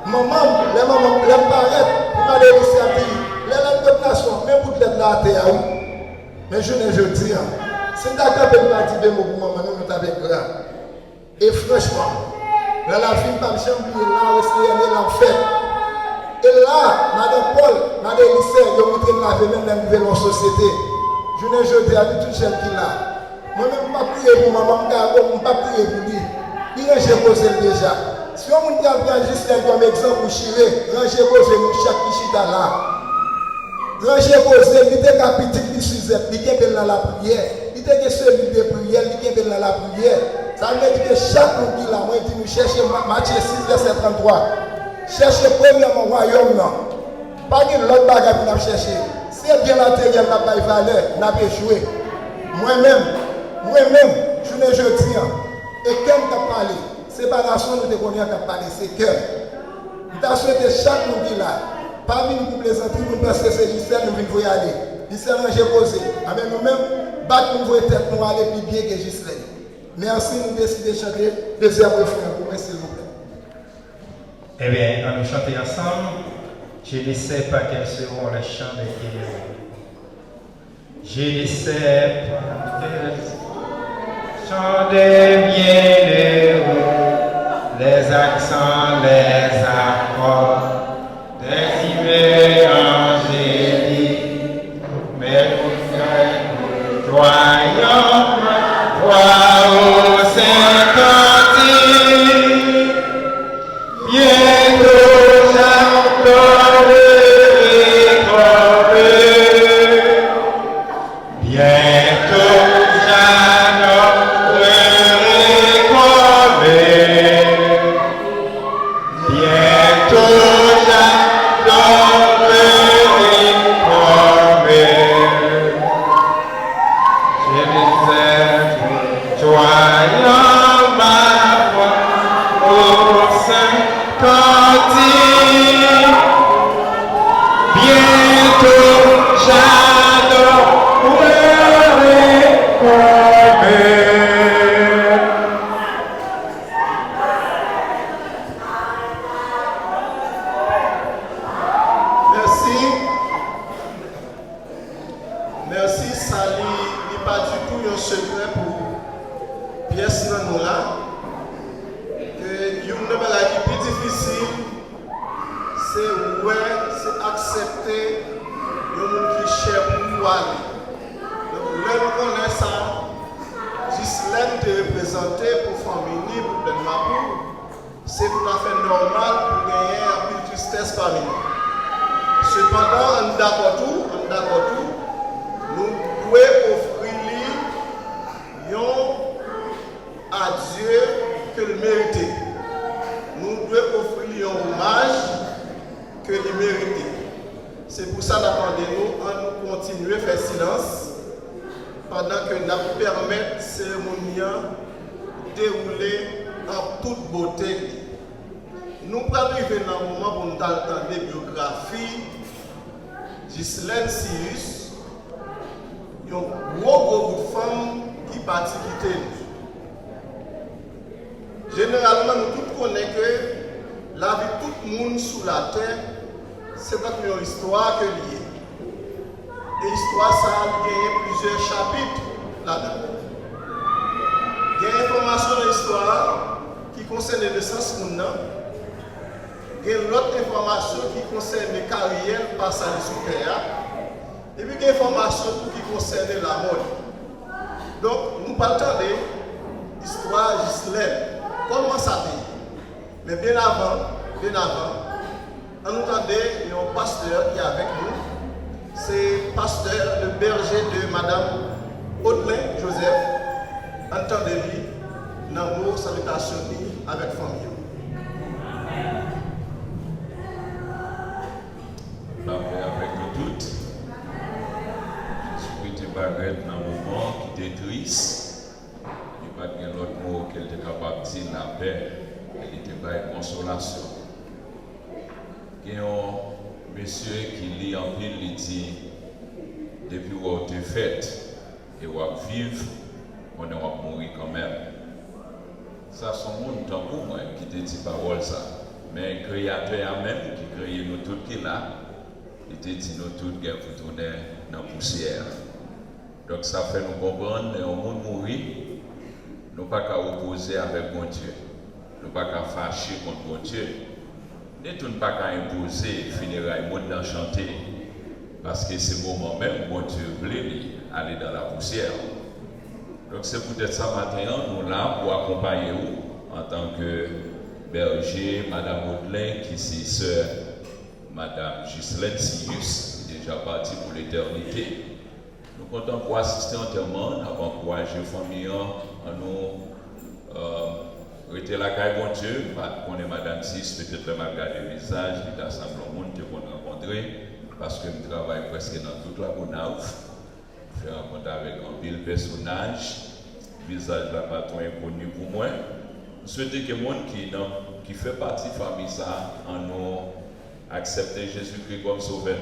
Maman, les mamans, les parents, pour aller ici à dire, les populations, même pour être là à terre, mais je ne dis rien. C'est d'accord de pas dire des mots pour maman, nous t'avons grand. Et franchement, dans la vie, pas me oublier là, aussi, elle est l'enfer. Et là, Madame Paul, Madame Lycée, ils ont montré la vie, même la nouvelle société. Je ne dis à tout celle qui là. Moi-même, je ne vais pas prier pour maman, je ne vais pas prier pour lui. Il est posé déjà. Si on prend Gisèle comme exemple pour Chiré, rangez posé nous chaque Kichita là. Rangez posé, il était capitaine de Suzette, il était dans la prière. Il était celui de prière, il était dans la prière. Ça veut dire que chaque monde qui là, moi, il dit nous chercher Matthieu 6, verset 33. Cherchez premièrement le royaume là. Pas de l'autre bagage pour nous chercher. C'est bien l'intérieur, n'a pas de valeur, n'a pas échoué. Moi-même, je ne dis rien. Et comme tu as parlé, c'est pas la nation de qu'on a parlé, c'est cœur. Je t'ai souhaité chaque monde qui là, pas venir pour plaisanter, parce que c'est Gisèle, nous venons y aller. Gisèle, j'ai posé. Avec nous-mêmes, battre nous tête, nous aller plus bien que Gisèle. Merci, nous décidons de chanter deuxième refrain pour moi, s'il vous plaît. Eh bien, on nous chanter ensemble. Je ne sais pas quels seront les chants des guerriers. Je ne sais pas quels chants des bienheureux. Les accents, les accords, des hymnes angéliques, mais nous frères, Voyons ma voix au Saint-Cantique, bientôt j'adorerai comme eux, bientôt j'adorerai comme eux, bientôt j'adorerai comme eux. Joyeux ma voix au Saint-Cantique, bientôt j'adorerai comme eux. Merci. Merci, ça n'est pas du tout un secret pour pièce nous là. Que une des choses qui plus difficile, c'est accepter le monde qui cherche pour aller. Donc, là, nous connaissons ça. Gislaine te représenté pour famille, pour Ben Mabou. C'est tout à fait normal pour gagner un peu de tristesse parmi nous. Cependant, on est d'accord tout, nous devons offrir à Dieu que le mérite. Nous devons offrir un hommage que le mérite. C'est pour ça que nous continuer à faire silence pendant que nous permettons la cérémonie de dérouler en toute beauté. Nous allons arriver dans un moment où nous allons entendre des biographies. Gislaine Sirius, un gros groupe de femmes qui partent quitter nous. Généralement, nous tous connaissons que la vie de tout le monde sous la terre, c'est une histoire que liée. Et l'histoire, ça a gagné plusieurs chapitres là-dedans. Il y a une information de l'histoire qui concerne le sens monde. Il y a l'autre information qui concerne les carrières passées sous terre. Et puis il y a une information qui concerne la mort. Donc, nous partons de l'histoire Gislaine. Comment ça dit? Mais bien avant, on entendait un pasteur qui est avec nous. C'est pasteur, le berger de Madame Audelin Joseph. Entendez-lui, l'amour, salutation avec famille. La paix avec nous toutes. Je suis baguette dans un moment qui était triste. Il n'y a pas de l'autre mot qu'elle était capable de dire la paix. Elle était pas une consolation. Il y a un monsieur qui lit en pile, il dit depuis où on te fait et où on vivre, on est mourir quand même. Ça, c'est un monde tant pour moi qui te dit parole ça. Mais le créateur même qui crée nous tous qui là, il te dit nous tous qui pour tourner dans la poussière. Donc ça fait nous comprendre que le monde mourir, nous ne pouvons pas opposer avec bon Dieu. Nous ne pouvons pas fâcher contre bon Dieu. Nous ne pouvons pas imposer funérailles monde d'enchanter. Parce que c'est le moment même où bon Dieu voulait aller dans la poussière. Donc c'est peut-être ça matin, nous là pour accompagner vous en tant que berger, Madame Audelin, qui est sœur Madame Gislaine Sirius, qui est déjà partie pour l'éternité. Nous comptons pour assister entièrement, nous avons encouragé les familles à nous rester la caille bon Dieu, qu'on est Madame 6, peut-être le malgré le visage, il a semblé au monde qu'on a rencontré, parce que nous travaillons presque dans toute la Gonaouf. Je rencontre avec un pile personnage, visage de la patron inconnu pour moi. Je souhaite que les gens qui fait partie de la famille, ça, en nous accepter Jésus-Christ comme sauveur.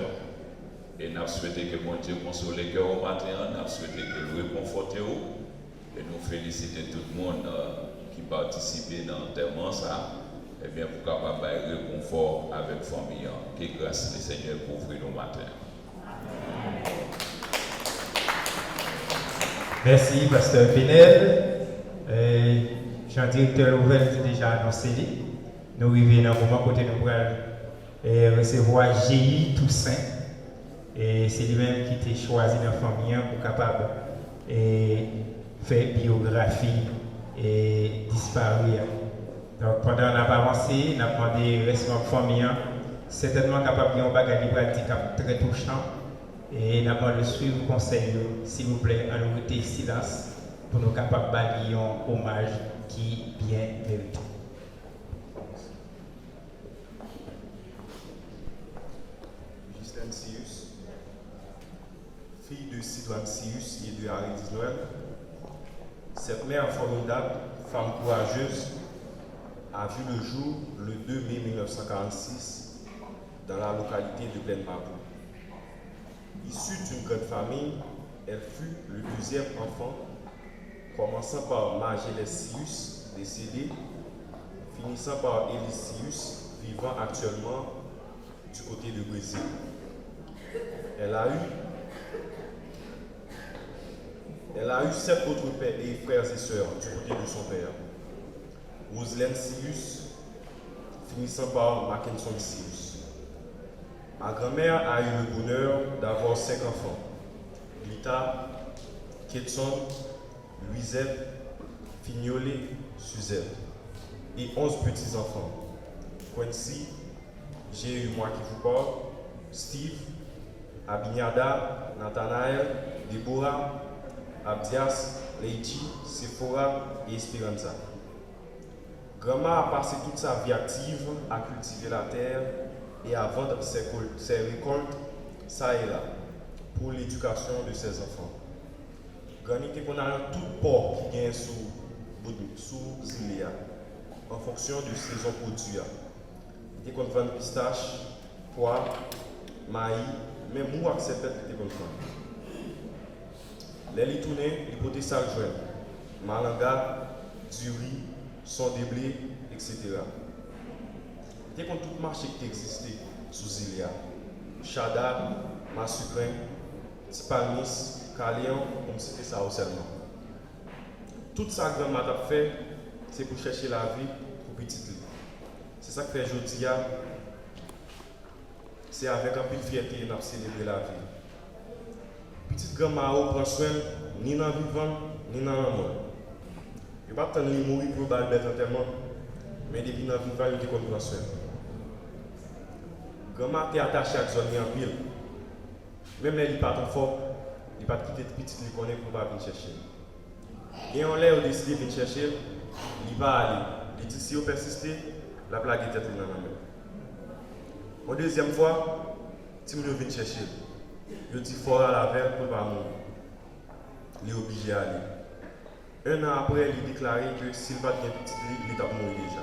Et nous souhaitons que mon Dieu console les cœurs au matin, nous souhaitons que nous réconforte. Et nous féliciter tout le monde qui participe dans l'enterrement, ça. Et bien, pour capable de réconfort avec la famille. Que grâce le Seigneur couvre nos matins. Merci, Pasteur Pinel. Jean-Directeur Louvel a déjà annoncé. Nous arrivons dans le moment où nous allons recevoir G.I. Toussaint. Et c'est lui-même qui t'a choisi dans la famille pour capable et fait biographie et disparaît. Donc pendant la avancé, on a demandé responsable famille, certainement capable de faire un bagage très touchant. Et nous avons le suivre conseil, s'il vous plaît, en nous mettez silence pour nous capables de balayer un hommage qui bien mérité. Ghislaine Sius, fille de Sidoine Sius et de Harry Disnoël, cette mère formidable, femme courageuse, a vu le jour le 2 mai 1946 dans la localité de Plaine-Mabou. Issue d'une grande famille, elle fut le deuxième enfant, commençant par Margélès Sius, décédé, finissant par Élie Sius, vivant actuellement du côté du Brésil. Elle a eu 7 autres pères et frères et sœurs du côté de son père. Roselaine Sius, finissant par Mackinson Sius. Ma grand-mère a eu le bonheur d'avoir 5 enfants. Lita, Ketson, Louisette, Fignolet, Suzette. Et 11 petits-enfants. Quincy, j'ai eu moi qui vous parle, Steve, Abignada, Nathanaël, Deborah, Abdias, Leiti, Sephora et Esperanza. Grand-mère a passé toute sa vie active à cultiver la terre et à vendre ses récoltes, ça et là, pour l'éducation de ses enfants. Granité qu'on a un tout port qui vient sous Ziléa, en fonction de saison produit. Et qu'on vend pistache, pois, maïs, même moi qui peut-être était comme ça. Les litournés, les potés saljouen, malanga, du riz, son de blé, etc. Dès qu'on tout marché qui existait sous Ziléa, Chada, Masucrin, Tipanis, Caléon, comme c'était ça au seulement. Tout ça que grand-mère a fait, c'est pour chercher la vie pour petit lit. C'est ça que fait aujourd'hui, c'est avec un peu de fierté qu'on a célébré la vie. Petite grand-mère prend soin ni dans le vivant, ni dans la mort. Il n'y a pas tant de mourir pour le bête enterrement, mais depuis dans le vivant, il y a des conditions. Grand-mère est attachée à la zone en pile. Même les pas trop fort, il pas quitter petit li connaît pour pas venir chercher. Et on l'a décidé de venir chercher, il va aller. Il dit si on persiste, la plaque est tête dans la main. Une deuxième fois, si on vient chercher, il dit fort à la veille pour pas mourir. Il est obligé d'aller. Un an après, il déclaré que s'il va bien petit, il est mort déjà.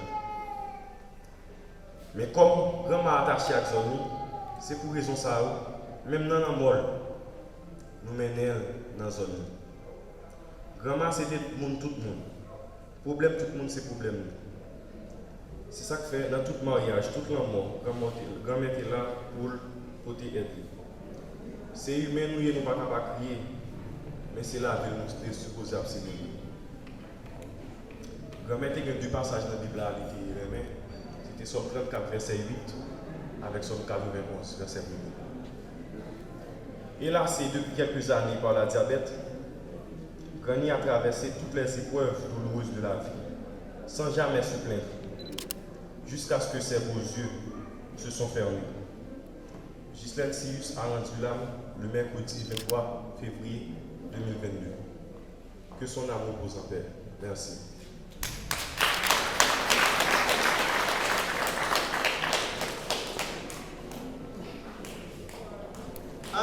Mais comme grand-mère attaché à Xoni, c'est pour raison ça, même dans la mort, nous menons dans la zone. Grand-mère, c'était tout le monde. Problème, tout le monde, c'est problème. C'est ça que fait dans tout mariage, tout l'amour. Grand-mère est là pour t'aider. C'est humain, nous ne sommes pas capables de crier, mais c'est la vie, nous sommes supposés à célébrer. Grand-mère a deux passages dans la Bible, c'était Somme 34, verset 8, avec Somme 91, verset 1. Et là, c'est depuis quelques années par la diabète, Granny a traversé toutes les épreuves douloureuses de la vie, sans jamais se plaindre, jusqu'à ce que ses beaux yeux se sont fermés. Ghislaine Sius a rendu l'âme le mercredi 23 février 2022. Que son amour vous en paix. Merci.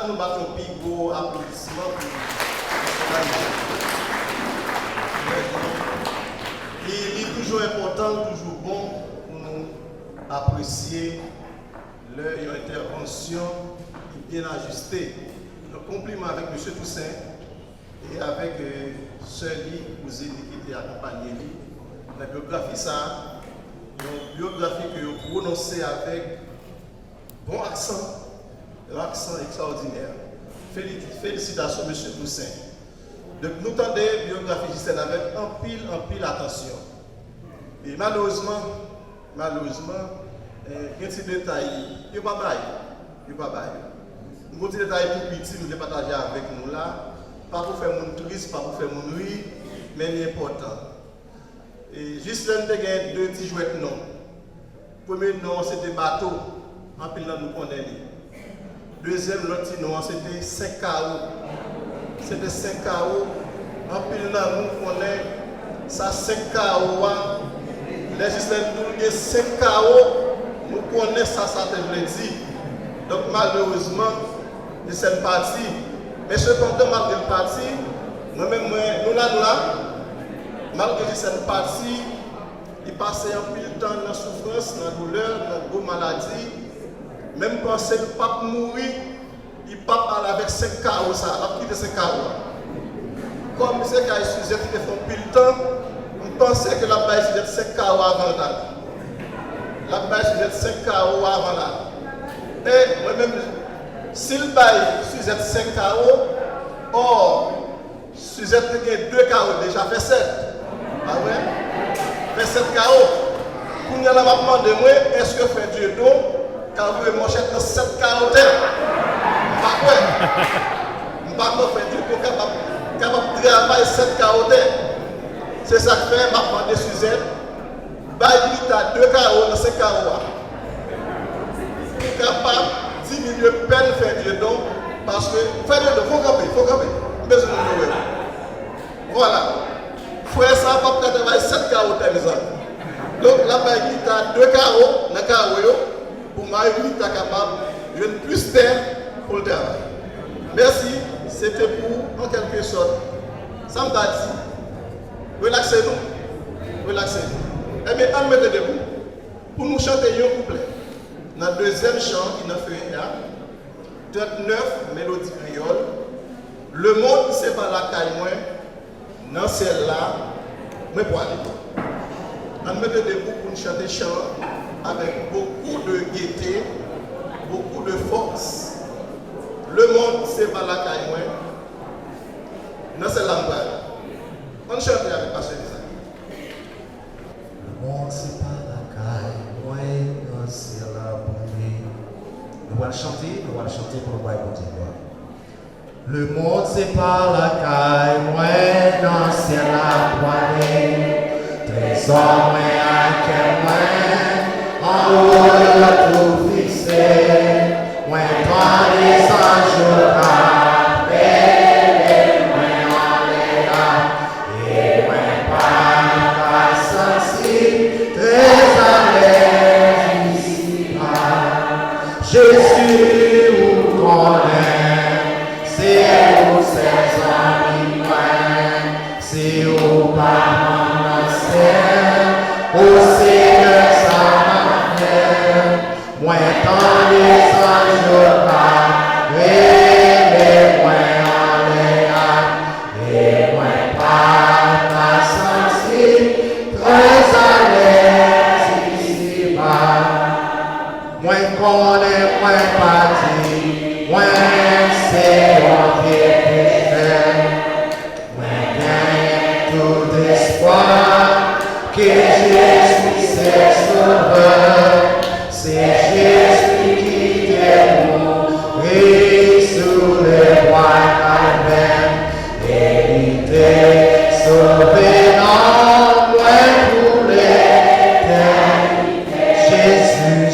Nous battons un plus gros applaudissement pour il est toujours important, toujours bon pour nous apprécier leur intervention bien ajustée. Un compliment avec M. Toussaint et avec Sœur Lee, cousine qui était accompagnée. La biographie, ça, une biographie que vous prononcez avec bon accent. L'accent extraordinaire. Félicitations, M. Toussaint. Donc, nous tendons la biographie Ghislaine avec un pile attention. Et malheureusement, il y a des petits détails, il n'y a pas de détails. Nous avons des détails tout petits, nous les partager avec nous là. pas pour faire mon triste, pas pour faire mon rire, mais important. Et juste là, nous avons deux petits jouets de nom. Le premier nom, c'était bateau. En pile, nous connaissons. Deuxième, l'autre nom, c'était 5 KO. C'était 5 KO. En pile, nous connaissons ça 5 KO. Les législatifs, nous avons 5 KO. Nous connaissons ça, ça te le dit. Donc, malheureusement, c'est une partie. Mais cependant, malgré le parti, nous-mêmes, nous là, malgré cette partie, il passait un peu de temps dans la souffrance, dans la douleur, dans la maladie. Même penser que le pape mourir, il ne peut pas aller avec 5 KO, ça, il a quitté 5 KO. Comme c'est qu'il y a des sujets qui font plus de temps, on pensait que la base de 5 KO avant là. La base de 5 KO avant là. Et moi-même, s'il bail sujet 5 KO, or, sujet 2 KO déjà fait 7. Ah ouais? Fait 7 KO. Pour nous, on va demander, est-ce que fait Dieu don, car vous avez mangé 7 KO terre? Pas quoi? Je ne vais pas faire Dieu pour capable de travailler 7 KO terre. C'est ça que fait, je vais demander sujet. Bail 2 KO dans 5 KO. Capable diminuer peine faire Dieu don parce que faire Dieu don, il faut camper, besoin de nous. Voilà. Frère, ça va pas travailler 7 carreaux de maison. Donc là, il y a 2 carreaux, dans le carreau, pour moi, il est capable de plus terre pour le travail. Merci, c'était pour, en quelque sorte, ça me dit, relaxez-nous. Eh bien, on met debout pour nous chanter un couplet. Dans le deuxième chant qui n'a fait là, 39 mélodies créoles. Le monde c'est pas la caille moins, dans celle-là, mais pour aller. On met debout pour nous chanter chant avec beaucoup de gaieté, beaucoup de force. Le monde c'est pas la caille moins, dans celle-là, on chante avec Pasteur Isaac. Le monde c'est pas la caille moins, dans celle-là. Nous allons chanter pour le bail continuer. Le monde c'est pas la caille, moi dans c'est la poignée. Trésor moi à quel moi, en haut de tout fixé. Moi dans les anges appelés, moi en l'air, et moi pas qu'à sentir, très à l'aise ici. Jésus vous connaît, c'est vous ses amis, c'est vous pas au Seigneur sa manière, moi dans les anges et moi en l'air, et moi pas ma sensible, très à l'aise ici-bas. Moi connais, moi parti, moi c'est en vérité, moi gagne tout espoir que Jésus c'est sauveur, c'est Jésus qui est mort sous le roi Calvaire, et il t'est sauvé en moi pour l'éternité.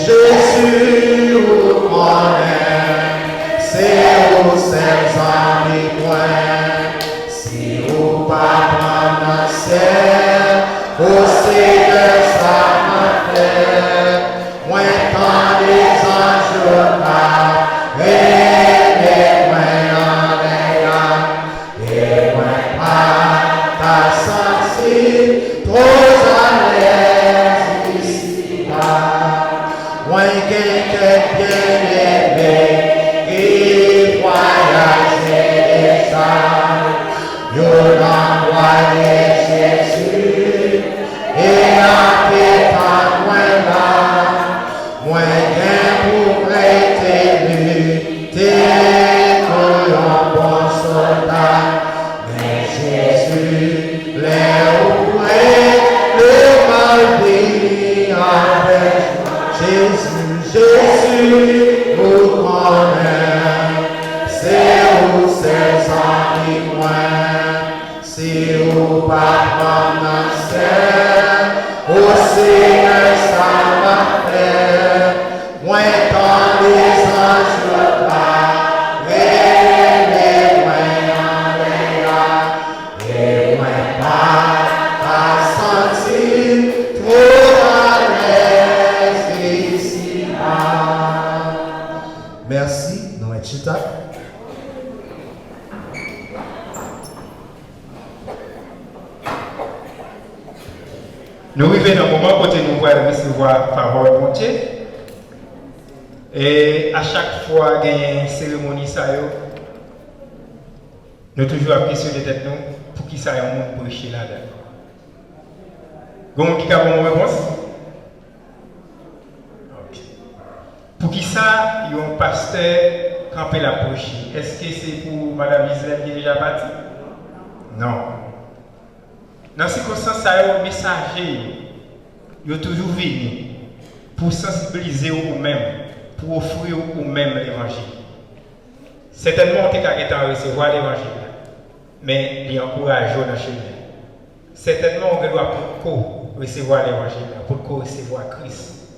Jésus vous connaît, c'est vous ses amis point, si vous pas prendre ciel, au Seigneur sa manière, moi quand les anges parlent, et moi en l'air, et moi pas ta sensible, trop à l'aise ici-bas. Moi quelqu'un bien aimé, qui voyageait déjà, yo l'envoyé Jésus, et à pétan moi là, moi gain pour prêter lutter comme un bon soldat, mais Jésus les ouvrait, le mal béni avec Jésus vous connaît, c'est vous ses amis moi, Si ou pas commencer, au Seigneur ça va faire. Moi quand les anges parlent, les moi en l'air, et moi pas sentir trop à l'aise ici. Merci, non et chita. Nous arrivons dans le moment où nous voulons recevoir la parole de Dieu. Et à chaque fois qu'il y a une cérémonie, nous toujours apprécions de tête nous pour qu'il y ait un monde pour prêcher là-dedans. Vous avez une réponse? Ok. Pour qui ça, il y a un pasteur campé la prêcher? Est-ce que c'est pour Mme Isabelle qui est déjà partie? Non. Dans ces circonstances, les messagers sont toujours venus pour sensibiliser vous-même, pour offrir vous-même l'évangile. Certainement, on est à recevoir l'évangile, mais il encourage dans chez nous. Certainement, on doit recevoir l'évangile, pour recevoir Christ.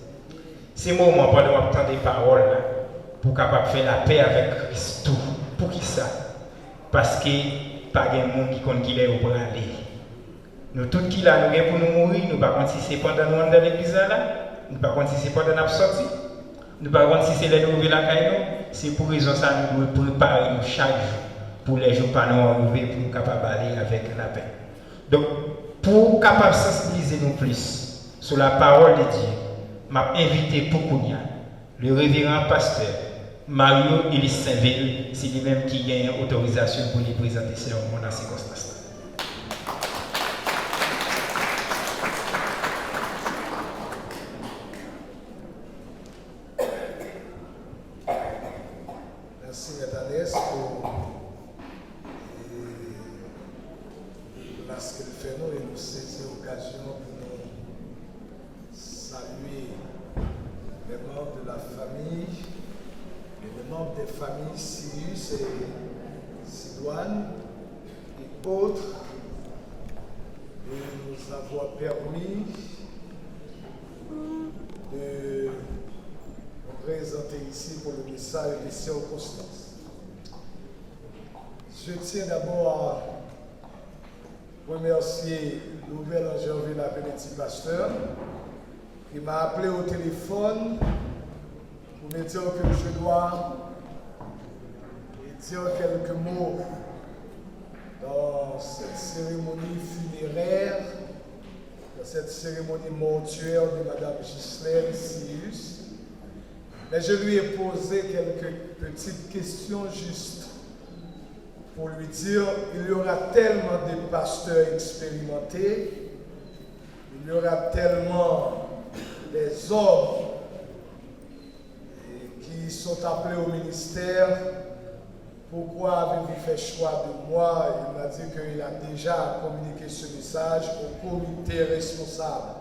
C'est le moment pendant qu'on entend des paroles pour capable faire la paix avec Christ. Tout. Pour qui ça? Parce que pas de monde qui compte qu'il est au aller. Nous tous qui là, nous pour nous mourir, nous ne savons pas si c'est pendant nous dans l'église là, nous ne savons pas si c'est pendant nous sortir, nous ne savons pas si c'est les nouveaux là c'est pour raison ça nous devons préparer nous chaque jour pour les jours pas nous arriver pour nous capables d'aller avec la paix. Donc pour capable sensibiliser nous plus sur la parole de Dieu, m'a invité pour Kounia, le révérend pasteur Mario Elis Saint-Ville, c'est lui-même qui a une autorisation pour lui présenter ce sermon dans ces circonstances. Des circonstances. Je tiens d'abord à remercier Louvel Angerville, la petit pasteur, qui m'a appelé au téléphone pour me dire que je dois dire quelques mots dans cette cérémonie funéraire, dans cette cérémonie mortuaire de Mme Ghislaine Sius. Mais je lui ai posé quelques petites questions juste pour lui dire il y aura tellement de pasteurs expérimentés, il y aura tellement des hommes qui sont appelés au ministère. Pourquoi avez-vous fait choix de moi? Il m'a dit qu'il a déjà communiqué ce message au comité responsable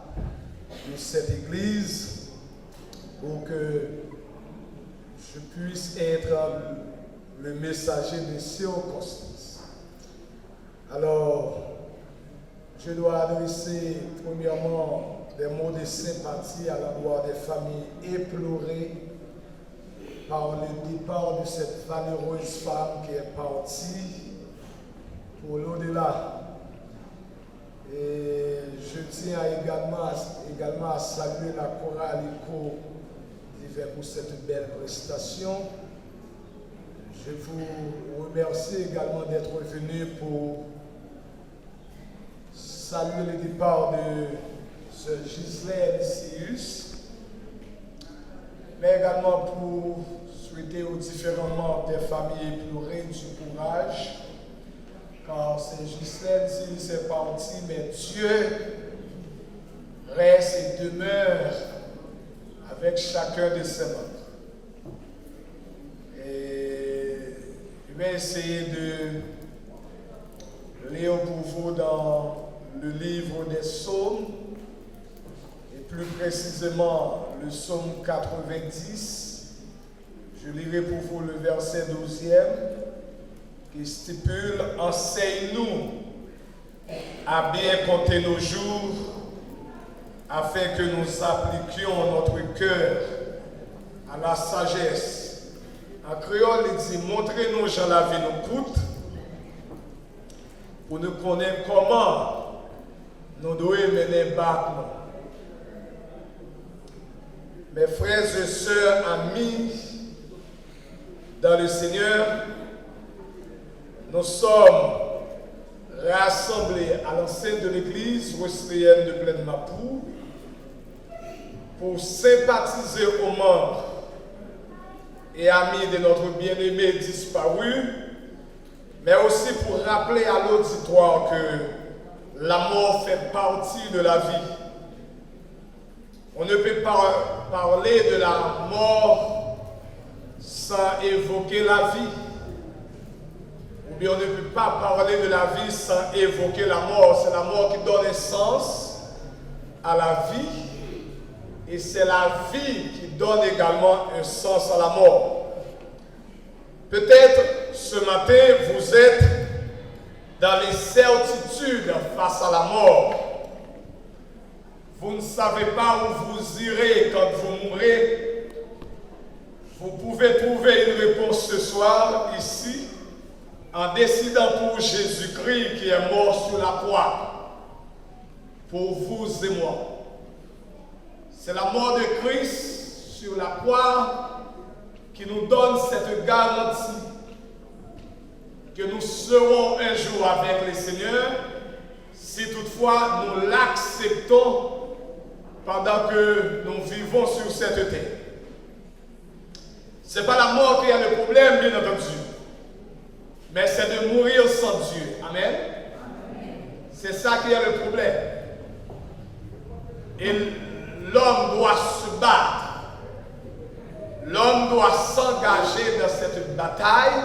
de cette église pour que je puisse être le messager des circonstances. Alors, je dois adresser premièrement des mots de sympathie à l'endroit des familles éplorées par le départ de cette valeureuse femme qui est partie pour l'au-delà. Et je tiens également à saluer la chorale Écho pour cette belle prestation. Je vous remercie également d'être venu pour saluer le départ de Sœur Ghislaine Sius, mais également pour souhaiter aux différents membres des familles éplorées du courage, car c'est Ghislaine Sius est parti, mais Dieu reste et demeure avec chacun de ses membres. Et je vais essayer de lire pour vous dans le livre des psaumes, et plus précisément le psaume 90. Je lirai pour vous le verset 12e qui stipule « Enseigne-nous à bien compter nos jours, afin que nous appliquions notre cœur à la sagesse. En créole, il dit, montrez-nous, Jean la vie nous coûte, pour nous connaître comment nous devons mener battement. Mes frères et sœurs, amis, dans le Seigneur, nous sommes rassemblés à l'enceinte de l'église wesleyenne de Plaine-Mapou pour sympathiser aux membres et amis de notre bien-aimé disparu, mais aussi pour rappeler à l'auditoire que la mort fait partie de la vie. On ne peut pas parler de la mort sans évoquer la vie. Ou bien on ne peut pas parler de la vie sans évoquer la mort. C'est la mort qui donne un sens à la vie. Et c'est la vie qui donne également un sens à la mort. Peut-être ce matin, vous êtes dans les certitudes face à la mort. Vous ne savez pas où vous irez quand vous mourrez. Vous pouvez trouver une réponse ce soir ici en décidant pour Jésus-Christ qui est mort sur la croix pour vous et moi. C'est la mort de Christ sur la croix qui nous donne cette garantie que nous serons un jour avec le Seigneur si toutefois nous l'acceptons pendant que nous vivons sur cette terre. Ce n'est pas la mort qui est le problème, bien entendu, mais c'est de mourir sans Dieu. Amen. C'est ça qui est le problème. Et l'homme doit se battre. L'homme doit s'engager dans cette bataille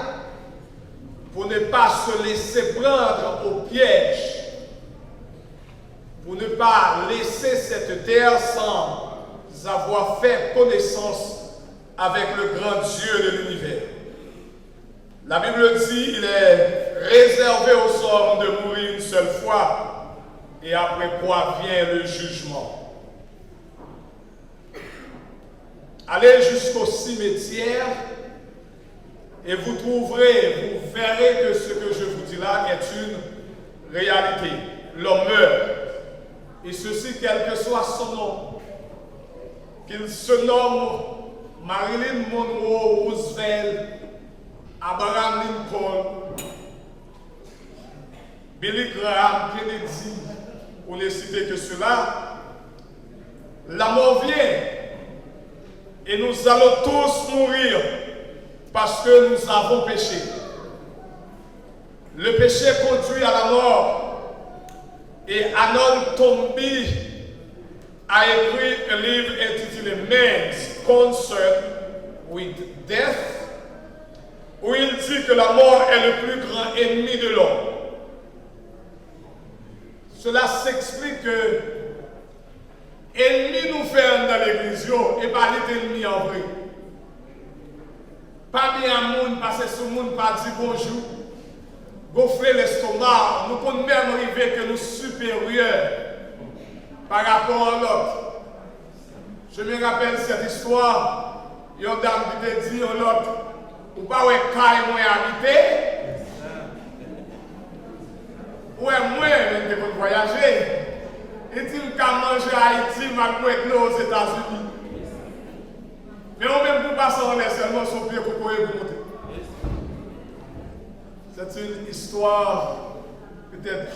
pour ne pas se laisser prendre au piège, pour ne pas laisser cette terre sans avoir fait connaissance avec le grand Dieu de l'univers. La Bible dit qu'il est réservé aux hommes de mourir une seule fois et après quoi vient le jugement. Allez jusqu'au cimetière et vous trouverez, vous verrez que ce que je vous dis là est une réalité. L'homme meurt. Et ceci, quel que soit son nom, qu'il se nomme Marilyn Monroe, Roosevelt, Abraham Lincoln, Billy Graham, Kennedy, pour ne citer que cela, la mort vient et nous allons tous mourir parce que nous avons péché. Le péché conduit à la mort. Et Arnold Toynbee a écrit un livre intitulé Man's Concern with Death, où il dit que la mort est le plus grand ennemi de l'homme. Cela s'explique que ennemi nous fait dans l'église et pas l'ennemi en vrai. Pas bien monde parce que ce monde pas dit bonjour. Gonfler l'estomac, nous pouvons même arriver que nous supérieurs par rapport à l'autre. Je me rappelle cette histoire, il y a une dame qui te dit à l'autre, ou pas ouais caille moins habité, ou est moins même de voyager. Il dit qu'il a mangé à Haïti, malgré aux États-Unis. Mais on même pour passer en l'air seulement son pied pour courir pour monter. C'est une histoire peut-être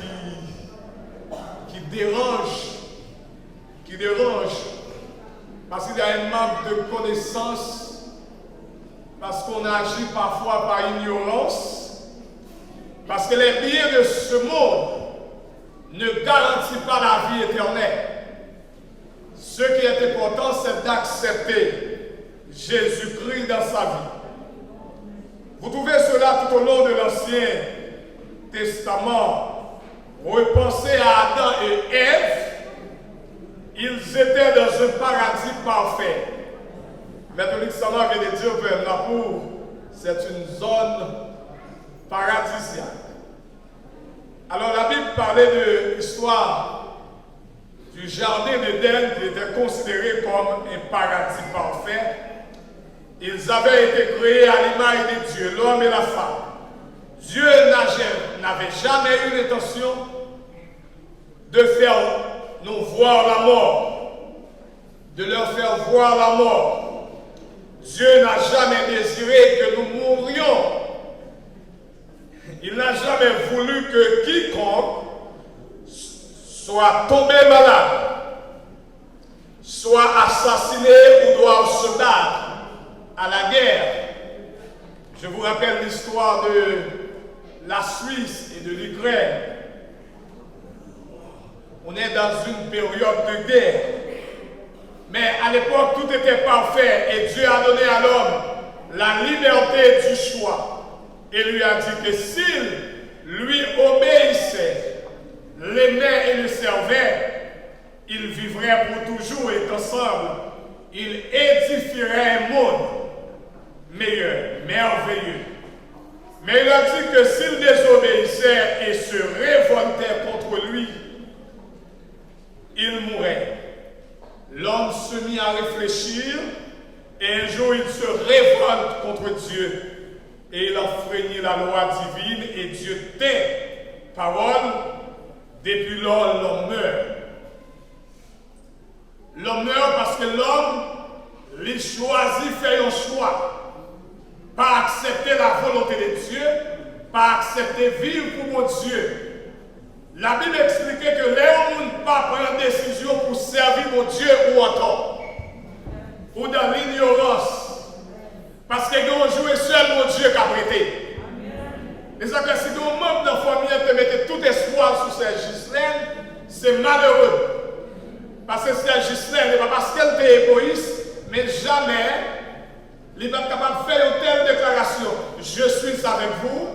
qui dérange, parce qu'il y a un manque de connaissance, parce qu'on agit parfois par ignorance, parce que les biens de ce monde ne garantissent pas la vie éternelle. Ce qui est important, c'est d'accepter Jésus-Christ dans sa vie. Vous trouvez cela tout au long de l'Ancien Testament. Repensez à Adam et Ève. Ils étaient dans un paradis parfait. Maintenant, l'examen vient de dire que Napour, c'est une zone paradisiaque. Alors la Bible parlait de l'histoire du jardin d'Éden qui était considéré comme un paradis parfait. Ils avaient été créés à l'image de Dieu, l'homme et la femme. Dieu n'avait jamais eu l'intention de faire nous voir la mort, de leur faire voir la mort. Dieu n'a jamais désiré que nous mourions. Il n'a jamais voulu que quiconque soit tombé malade, soit assassiné ou doive se battre à la guerre. Je vous rappelle l'histoire de la Suisse et de l'Ukraine. On est dans une période de guerre. Mais à l'époque, tout était parfait et Dieu a donné à l'homme la liberté du choix. Et lui a dit que s'il lui obéissait, l'aimait et le servait, il vivrait pour toujours et qu'ensemble, il édifierait un monde meilleur, merveilleux. Mais il a dit que s'il désobéissait et se révoltait contre lui, il mourrait. L'homme se mit à réfléchir et un jour il se révolte contre Dieu et il enfreignit la loi divine et Dieu tait parole. Depuis lors, l'homme meurt. L'homme meurt parce que l'homme, il choisit faire un choix. Pas accepter la volonté de Dieu, pas accepter vivre pour mon Dieu. La Bible expliquait que l'homme ne peut pas prendre décision pour servir mon Dieu ou encore, ou dans l'ignorance, parce que quand on joue seul mon Dieu qui a prêté. Et ça que si un membre de la famille te mette tout espoir sur Sœur Ghislaine, c'est malheureux. Parce que Sœur Ghislaine, n'est pas parce qu'elle était égoïste, mais jamais il n'est pas capable de faire une telle déclaration. Je suis avec vous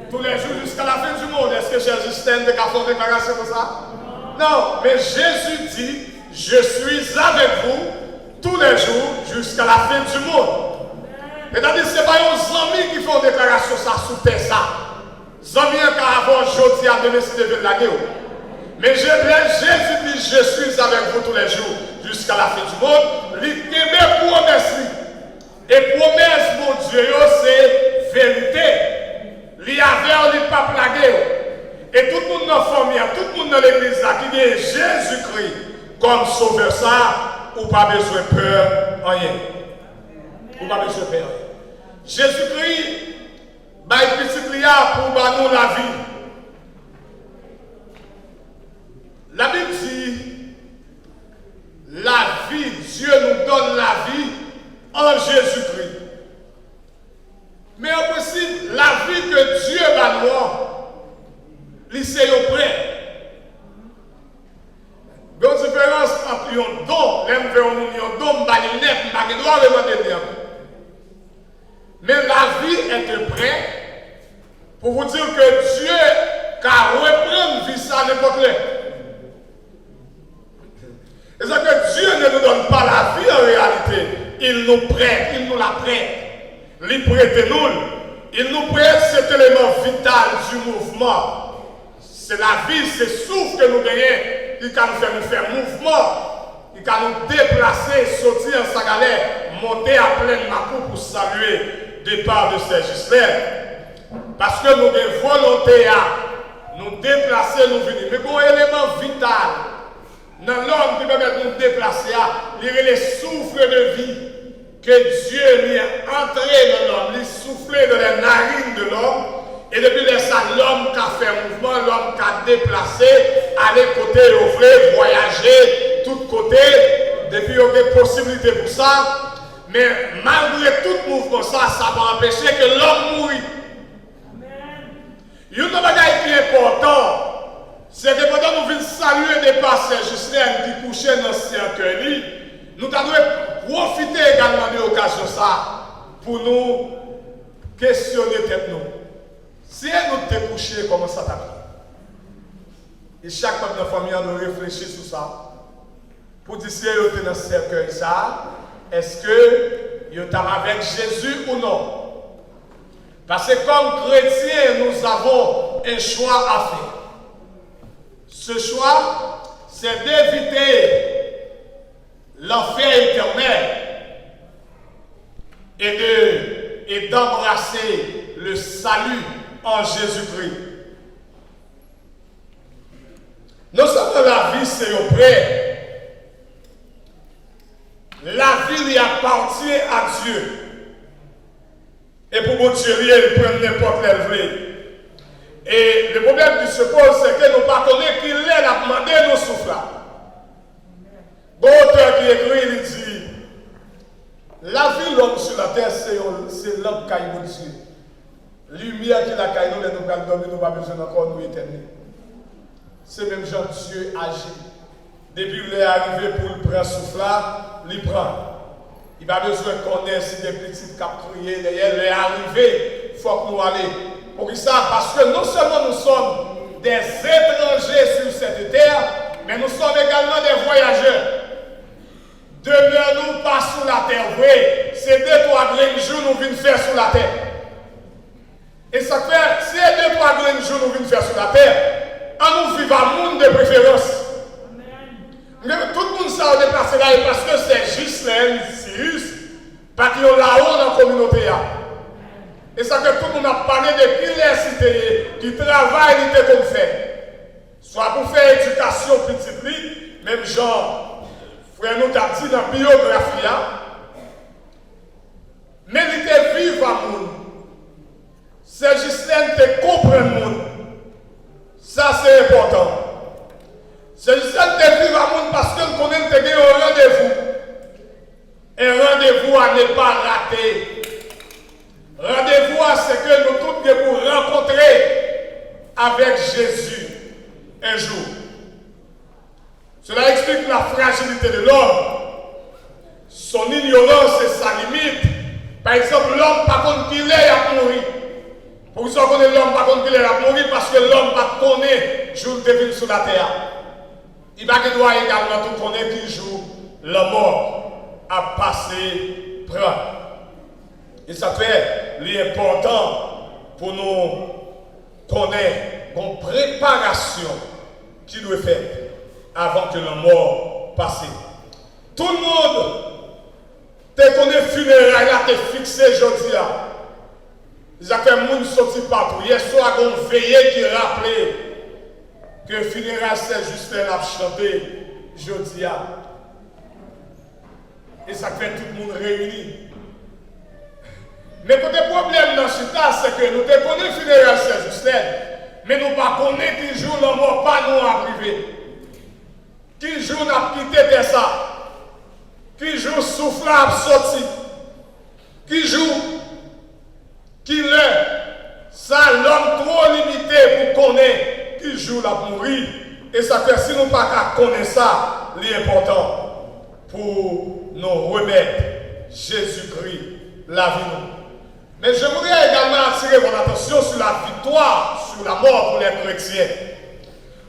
tous les jours jusqu'à la fin du monde. Est-ce que Sœur Ghislaine a fait une déclaration comme ça? Non, mais Jésus dit, je suis avec vous tous les jours jusqu'à la fin du monde. C'est-à-dire que ce n'est pas nos amis qui font une déclaration ça sous terre ça. Les amis qui avant jeudi à demain si de la guerre. Mais Jésus dit, je suis avec vous tous les jours jusqu'à la fin du monde. Il met promesse. Et promesse, mon Dieu, c'est vérité. Il y avait un pape la guerre. Et tout le monde dans la famille, tout le monde dans l'église qui dit Jésus-Christ comme sauveur ça, ou pas besoin de peur, rien. Ou pas besoin de peur. Jésus-Christ, bah, il petit lia pour nous la vie. La Bible dit, la vie, Dieu nous donne la vie en Jésus-Christ. Mais en principe, la vie que Dieu va nous, c'est au prêt. Il y a une différence entre un don, l'aime faire un don, mais la vie est un prêt pour vous dire que Dieu, car reprendre vie ça n'importe quoi. C'est-à-dire que Dieu ne nous donne pas la vie en réalité. Il nous prête, il nous la prête. Il prête nous. Il nous prête cet élément vital du mouvement. C'est la vie, c'est le souffle que nous gagnons. Il peut nous faire mouvement. Il peut nous déplacer, sortir en sa galère, monter à pleine Macou pour saluer le départ de Sœur Ghislaine. Parce que nous avons volonté à nous déplacer, nous venir. Mais pour un élément vital, dans l'homme qui permet de nous déplacer, il y a les souffles de vie que Dieu lui a entré dans l'homme, il soufflé dans les narines de l'homme. Et depuis ça, l'homme qui a fait un mouvement, l'homme qui a déplacé, aller côté, offrir, voyager, tout côté, depuis il y a des possibilités pour ça. Mais malgré tout mouvement, ça va empêcher que l'homme mourit. Il y a une chose qui est importante, c'est que pendant nous venons saluer des pasteurs Ghislaine qui couchaient dans ce cercueil, nous devons profiter également de l'occasion ça pour nous questionner tête nous. Si nous t'es couché, comment ça t'a pris? Et chaque membre de la famille doit réfléchir sur ça. Pour dire si vous êtes dans ce cercueil ça, est-ce que vous êtes avec Jésus ou non? Parce que comme chrétiens, nous avons un choix à faire. Ce choix, c'est d'éviter l'enfer éternel et d'embrasser le salut en Jésus-Christ. Non seulement la vie, c'est au prêt. La vie lui appartient à Dieu. Et pour mon Dieu, il prend n'importe quel vrai. Et le problème qui se pose, c'est que nous ne connaissons pas qu'il est à demander nos souffles. Bon auteur qui écrit, il dit, la vie, l'homme sur la terre, c'est l'homme qui a Dieu. Lumière qui l'a caillé, nous allons dormir, nous n'avons pas besoin encore nous éterner. C'est même Jean Dieu agit. Depuis qu'il est arrivé pour le prendre souffle, il prend. Il n'a pas besoin qu'on ait si des petites cap criées derrière, il est arrivé, il faut que nous allions. Pour ça, parce que non seulement nous sommes des étrangers sur cette terre, mais nous sommes également des voyageurs. Demeure-nous pas sur la terre, oui, c'est 2-3 grains jours nous venons faire sur la terre. Et ça fait, si 2-3 grains jours nous venons faire sur la terre, on nous vit à monde de préférence. Mais tout le monde s'est déplacé là parce que c'est Ghislaine, Cyrus, parce qu'ils sont là-haut dans la communauté. Et ça que tout le monde a parlé de qui les cité, qui travaille, qui était comme fait. Soit pour faire éducation petite, même genre, frère nous t'a dit dans la biographie, mais il était vivre à monde. C'est Ghislaine qui comprend le monde. Ça c'est important. C'est Ghislaine qui vivre à monde parce que nous connaissons un rendez-vous. Un rendez-vous à ne pas rater. Rendez-vous, c'est que nous tous devons rencontrer avec Jésus un jour. Cela explique la fragilité de l'homme, son ignorance et sa limite. Par exemple, l'homme par contre qu'il est à mourir. Pour ça qu'on est l'homme par contre qu'il est à mourir parce que l'homme va connaître jour de venir sur la terre. Il va doit également tout connaître qu'il joue la mort à passer prendre. Et ça fait l'important pour nous connaître une préparation qui doit faire avant que la mort passe. Tout le monde te connaît funérailles là, te fixé aujourd'hui. Ils ont fait un monde sorti partout. Hier soir, on a veillé qui rappelait que funérailles c'est juste un a chanté aujourd'hui. Et ça fait tout le monde réuni. Mais le problème dans ce cas, c'est que nous te connaissons funérailles Saint-Justin, mais nous ne connaissons pas qui jour la mort pas nous arrivé. Qui jour nous avons quitté ça? Qui jour souffle a sorti? Qui jour? Qui l'est? Ça, l'homme trop limité pour connaître qui jour la mourir. Et ça fait si nous ne pas connaître ça, l'important pour nous remettre Jésus-Christ la vie. Mais j'aimerais également attirer votre attention sur la victoire, sur la mort pour les chrétiens.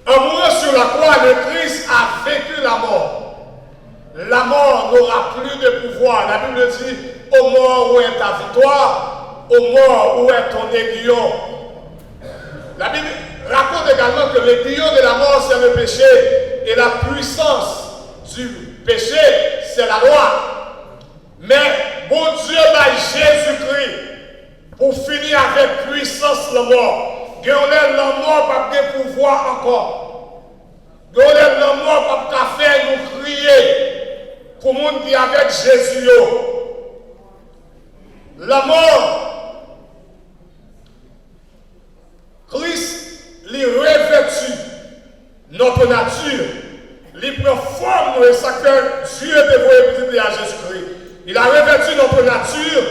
En mourant sur la croix, le Christ a vaincu la mort. La mort n'aura plus de pouvoir. La Bible dit, ô mort, où est ta victoire? Ô mort, où est ton aiguillon? La Bible raconte également que l'aiguillon de la mort, c'est le péché. Et la puissance du péché, c'est la loi. Mais bon Dieu m'a Jésus-Christ pour finir avec puissance la mort. Gagner la mort pas de pouvoir encore. Gagner la mort pas de faire nous crier pour le monde qui est avec Jésus. La mort, Christ lui revêtu notre nature, lui prend forme et ça que Dieu devait visiter à Jésus-Christ. Il a revêtu notre nature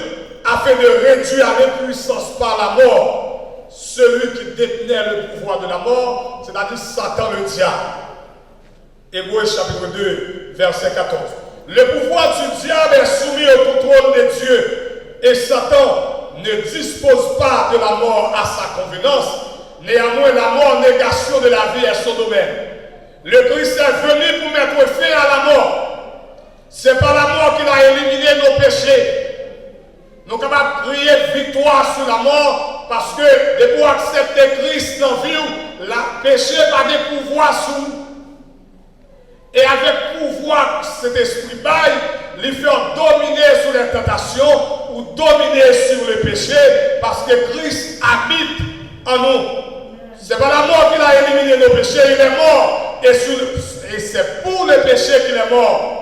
afin de réduire à l'impuissance par la mort celui qui détenait le pouvoir de la mort, c'est-à-dire Satan le diable. Hébreux chapitre 2, verset 14. Le pouvoir du diable est soumis au contrôle de Dieu et Satan ne dispose pas de la mort à sa convenance. Néanmoins, la mort, négation de la vie est son domaine. Le Christ est venu pour mettre fin à la mort. C'est par la mort qu'il a éliminé nos péchés. Nous sommes capables de crier victoire sur la mort parce que de pour accepter Christ dans la vie, la péché par des pouvoirs sous. Et avec pouvoir cet esprit bail, les faire dominer sur les tentations ou dominer sur le péché parce que Christ habite en nous. Ce n'est pas la mort qui a éliminé nos péchés, il est mort. Et c'est pour le péché qu'il est mort.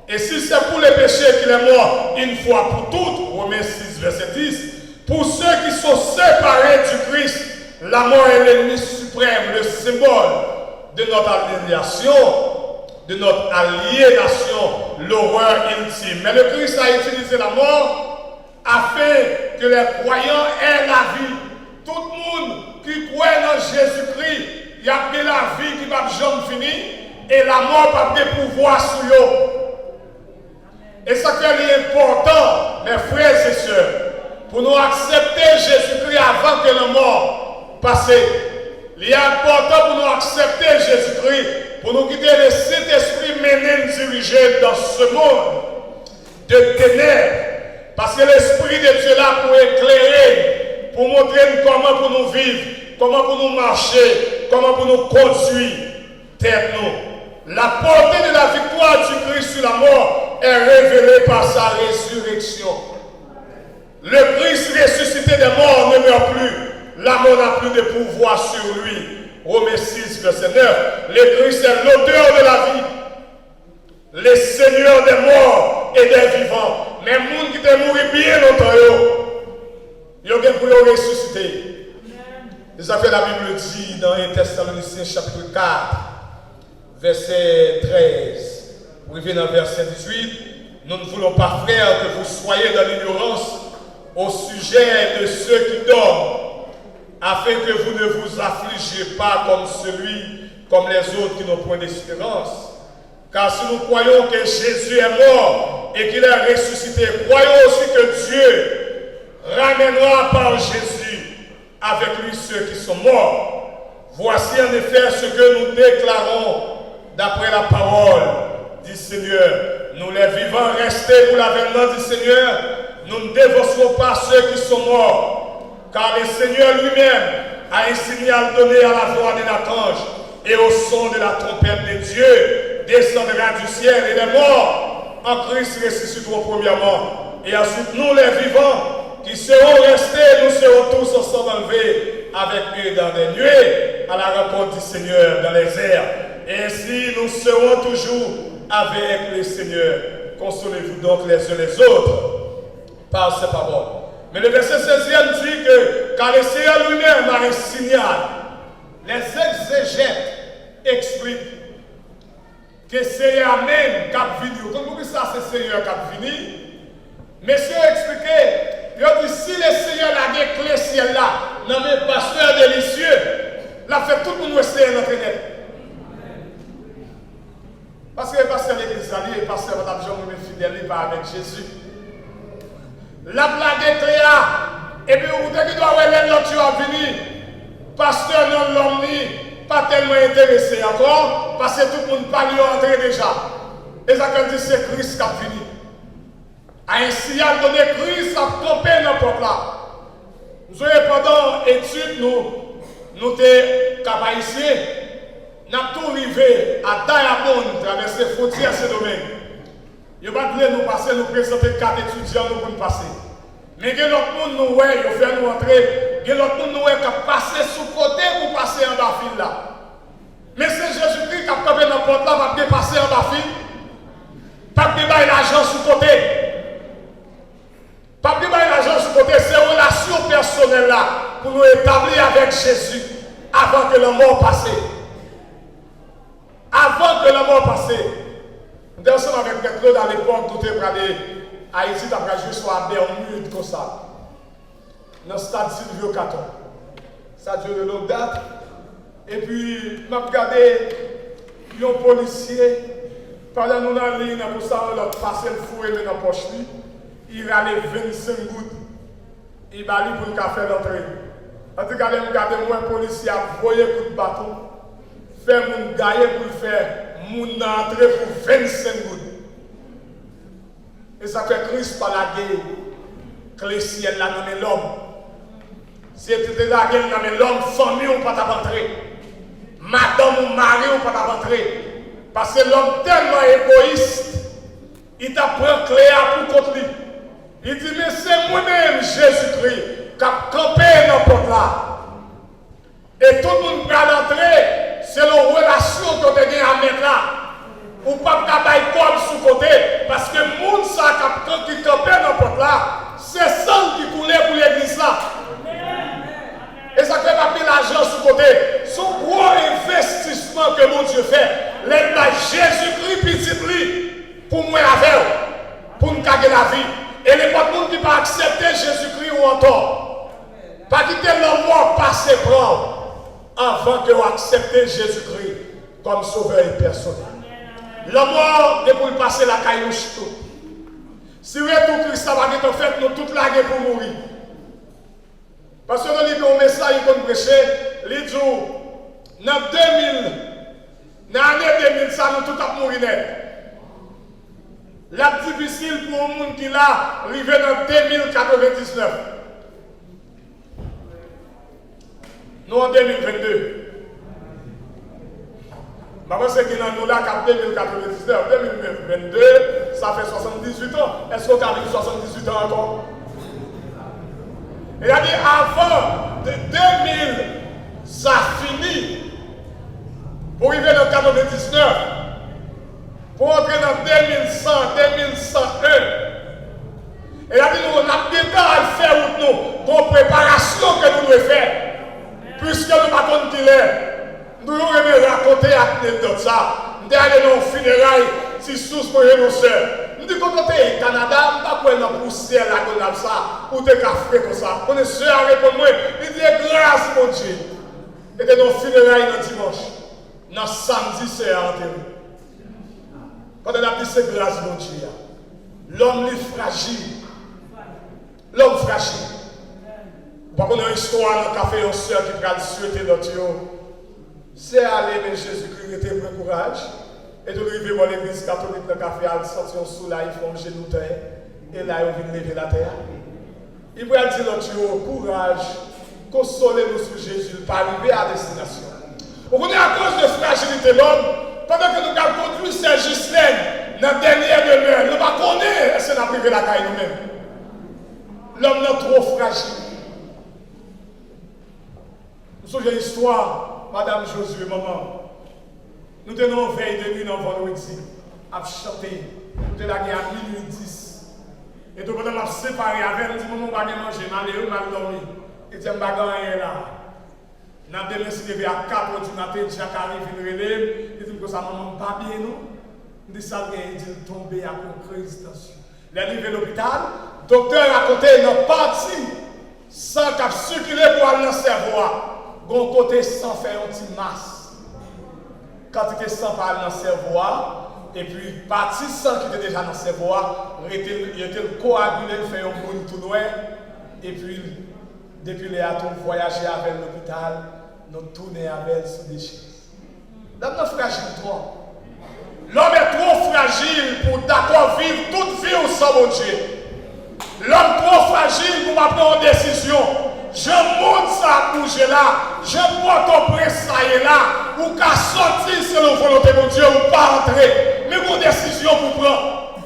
Et si c'est pour le péché qu'il est mort, une fois pour toutes, Romains 6, verset 10, pour ceux qui sont séparés du Christ, la mort est l'ennemi suprême, le symbole de notre aliénation, l'horreur ultime. Mais le Christ a utilisé la mort afin que les croyants aient la vie. Tout le monde qui croit dans Jésus-Christ, il y a de la vie qui va jamais finir et la mort va de pouvoir sur eux. Et ça qui est important, mes frères et sœurs, pour nous accepter Jésus-Christ avant que la mort passe. Il est important pour nous accepter Jésus-Christ, pour nous quitter le Saint-Esprit mener nous diriger dans ce monde de ténèbres. Parce que l'Esprit de Dieu est là pour éclairer, pour montrer comment pour nous vivre, comment pour nous marcher, comment pour nous conduire tête nous. La portée de la victoire du Christ sur la mort est révélée par sa résurrection. Le Christ ressuscité des morts ne meurt plus. La mort n'a plus de pouvoir sur lui. Romains 6, verset 9. Le Christ est l'auteur de la vie, le Seigneur des morts et des vivants. Mais les gens qui sont morts bien longtemps, ils ont pour ressusciter. C'est ça que la Bible dit dans 1 Thessaloniciens chapitre 4, verset 13. Vous revenez dans verset 18. Nous ne voulons pas, frères, que vous soyez dans l'ignorance au sujet de ceux qui dorment, afin que vous ne vous affligiez pas comme les autres qui n'ont point d'espérance. Car si nous croyons que Jésus est mort et qu'il est ressuscité, croyons aussi que Dieu ramènera par Jésus avec lui ceux qui sont morts. Voici en effet ce que nous déclarons d'après la parole du Seigneur. Nous les vivants restés pour l'avènement du Seigneur, nous ne dévasserons pas ceux qui sont morts. Car le Seigneur lui-même a un signal donné à la voix d'un archange et au son de la trompette de Dieu descendra du ciel et les morts en Christ ressusciteront premièrement. Et ensuite nous les vivants qui seront restés, nous serons tous ensemble enlevés avec eux dans les nuées à la rencontre du Seigneur dans les airs. Et ainsi nous serons toujours avec le Seigneur. Consolez-vous donc les uns les autres par ces paroles. Mais le verset 16e dit que car le Seigneur lui-même a un signal, les exégètes expliquent que c'est Amen qui a venu. Comme vous ça, c'est le Seigneur qui a venu. Monsieur a expliqué, il a dit si le Seigneur a des clés ciel là, nommé pasteur délicieux, l'a fait tout le monde rester dans notre net. Parce que le pasteur de l'église, le pasteur Madame Jean-Moué fidèle, il va avec Jésus. La blague est claire. Et puis, vous devez doit avoir l'autre qui va venir. Pasteur non l'homme pas tellement intéressé encore, parce que tout le monde parle entrer déjà. Et ça quand dit c'est Christ qui a fini. À un signal donné, Christ a trompé n'importe là. Nous avons pendant l'étude, nous sommes capables ici, nous avons tout arrivé à Diamond, traverser frontière ce domaine. Il ne va pas nous passer, nous présenter 4 étudiants pour nous passer. Mais il y a l'autre monde nous voit, il fait nous entrer. Il y a l'autre monde nous voit qui a passé sous côté pour passer en bas fil là. Mais c'est Jésus-Christ qui a tapé dans la porte là, va dépasser en bas fil. Pas de débat l'argent sous côté. Pas de débat l'argent sous côté, c'est une relation personnelle là pour nous établir avec Jésus avant que la mort passe. Avant que la mort passe. Nous sommes ensemble avec Claude à l'époque, tout est prêt à Haïti, d'après juste à Bermude comme ça. Dans le stade Silvio Caton. Ça dure de longue date. Et puis, je regardé un policier, pendant nous dans la ligne, pour ça, on a passé le fou et dans la poche. Il a les 25 gouttes. Il va aller pour le café d'entrée. En tout cas, je regarde moi, un policier a voyé coup de bâton, fait mon gaillé pour le faire. Moun entré pour 25 gouttes. Et ça fait Christ par la guerre. Que le ciel l'a nommé l'homme. Si tu étais la guerre nommé l'homme, famille ou pas t'entrer. madame ou mari ou pas rentrer. Parce que l'homme tellement égoïste, il t'apprend clé pour contre lui. Il dit, mais c'est moi-même, Jésus-Christ, qui a campé dans la porte là. Et tout le monde va entrer, c'est la relation que tu as à mettre là. Ou pas qu'à comme sous côté, parce que le monde qui campé dans la porte là, c'est ça qui coulait pour l'église là. Et ça fait pas l'argent sous côté. Son gros investissement que mon Dieu fait, l'aide Jésus-Christ petit lui pour moi avec, pour nous gagner la vie. Et les pas de monde qui va accepter Jésus-Christ ou encore. Pas quitter le mort passer prendre avant que vous acceptez Jésus-Christ comme sauveur et personnel. Le mort est pour passer la caillouche tout. Si vous êtes tout Christ, ça va être fait, nous toute la guerre pour mourir. Parce que nous avons un message qu'on prêche, les jours, dans 2000, dans l'année 2000, ça nous tout a mourir net. La difficile pour un monde qui l'a arrivé dans 2099. Nous en 2022. Je pense que nous là, en 2099, 2022, ça fait 78 ans. Est-ce qu'on a vécu 78 ans encore? Il a dit avant de 2000, ça finit. Pour arriver dans 99, pour entrer dans 2100, 2101. Il a dit nous, on a des temps à faire pour nous, pour préparation que nous devons faire. Puisque nous ne savons pas qui est. Nous devons raconter l'anecdote ça. Nous allons dans le funérailles, si sous pour nos soeurs. Nous disons qu'on est au Canada, nous ne pouvons pas pousser la gueule comme ça, ou te café comme ça. On est soeur à répondre, il dit grâce mon Dieu. Et dans le funérailles dans dimanche, dans samedi, c'est à enterrer. Quand on a dit c'est grâce mon Dieu, l'homme est fragile. L'homme fragile. Par contre, une histoire dans le café, une soeur qui va souhaiter notre Dieu. C'est aller, mais Jésus-Christ était plein courage. Et de arriver dans l'église catholique, le café, à sortir sous là, ils font genou terre. Et là, ils viennent lever la terre. Il va dire notre Dieu, courage, consolez-nous sur Jésus, pas arriver à destination. Vous connaissez à cause de fragilité de l'homme, pendant que nous avons conduit Saint-Ghislaine dans la dernière demeure, nous ne connaissons pas si nous avons privé la caille nous-mêmes. L'homme est trop fragile. Nous souvenons une histoire, Madame Josué, maman. Nous tenons veille de nuit dans vendredi, à chanter. Nous tenons la guerre à minuit 10. Et tout le monde m'a séparé avec elle, dit maman, je vais manger, je vais mal dormir. Il dit, je ne vais pas rien là. Nous avons demain se lever à 4h du matin, Jacques arrive, il relève. Il dit que ça maman pas bien, non? Il dit ça, il dit tomber à une crise de tension. Il est arrivé à l'hôpital, le docteur a raconté une partie sans qu'il circuler pour aller dans le cerveau. Bon côté sans faire un petit masse. Quand il était sans parler dans le cerveau, et puis partie sang qui était déjà dans le cerveau, il était coagulé, il fait un bruit tout noir, et puis depuis les atomes voyager avec l'hôpital, nous tourner avec sous des chaises. L'homme est fragile trop. L'homme est trop fragile pour d'accord vivre toute vie sans mon Dieu. L'homme trop fragile pour prendre une décision. Je monte ça à bouger là, je porte au presse ça et là, ou qu'à sortir selon la volonté de Dieu ou pas entrer. Mais une décision pour prendre.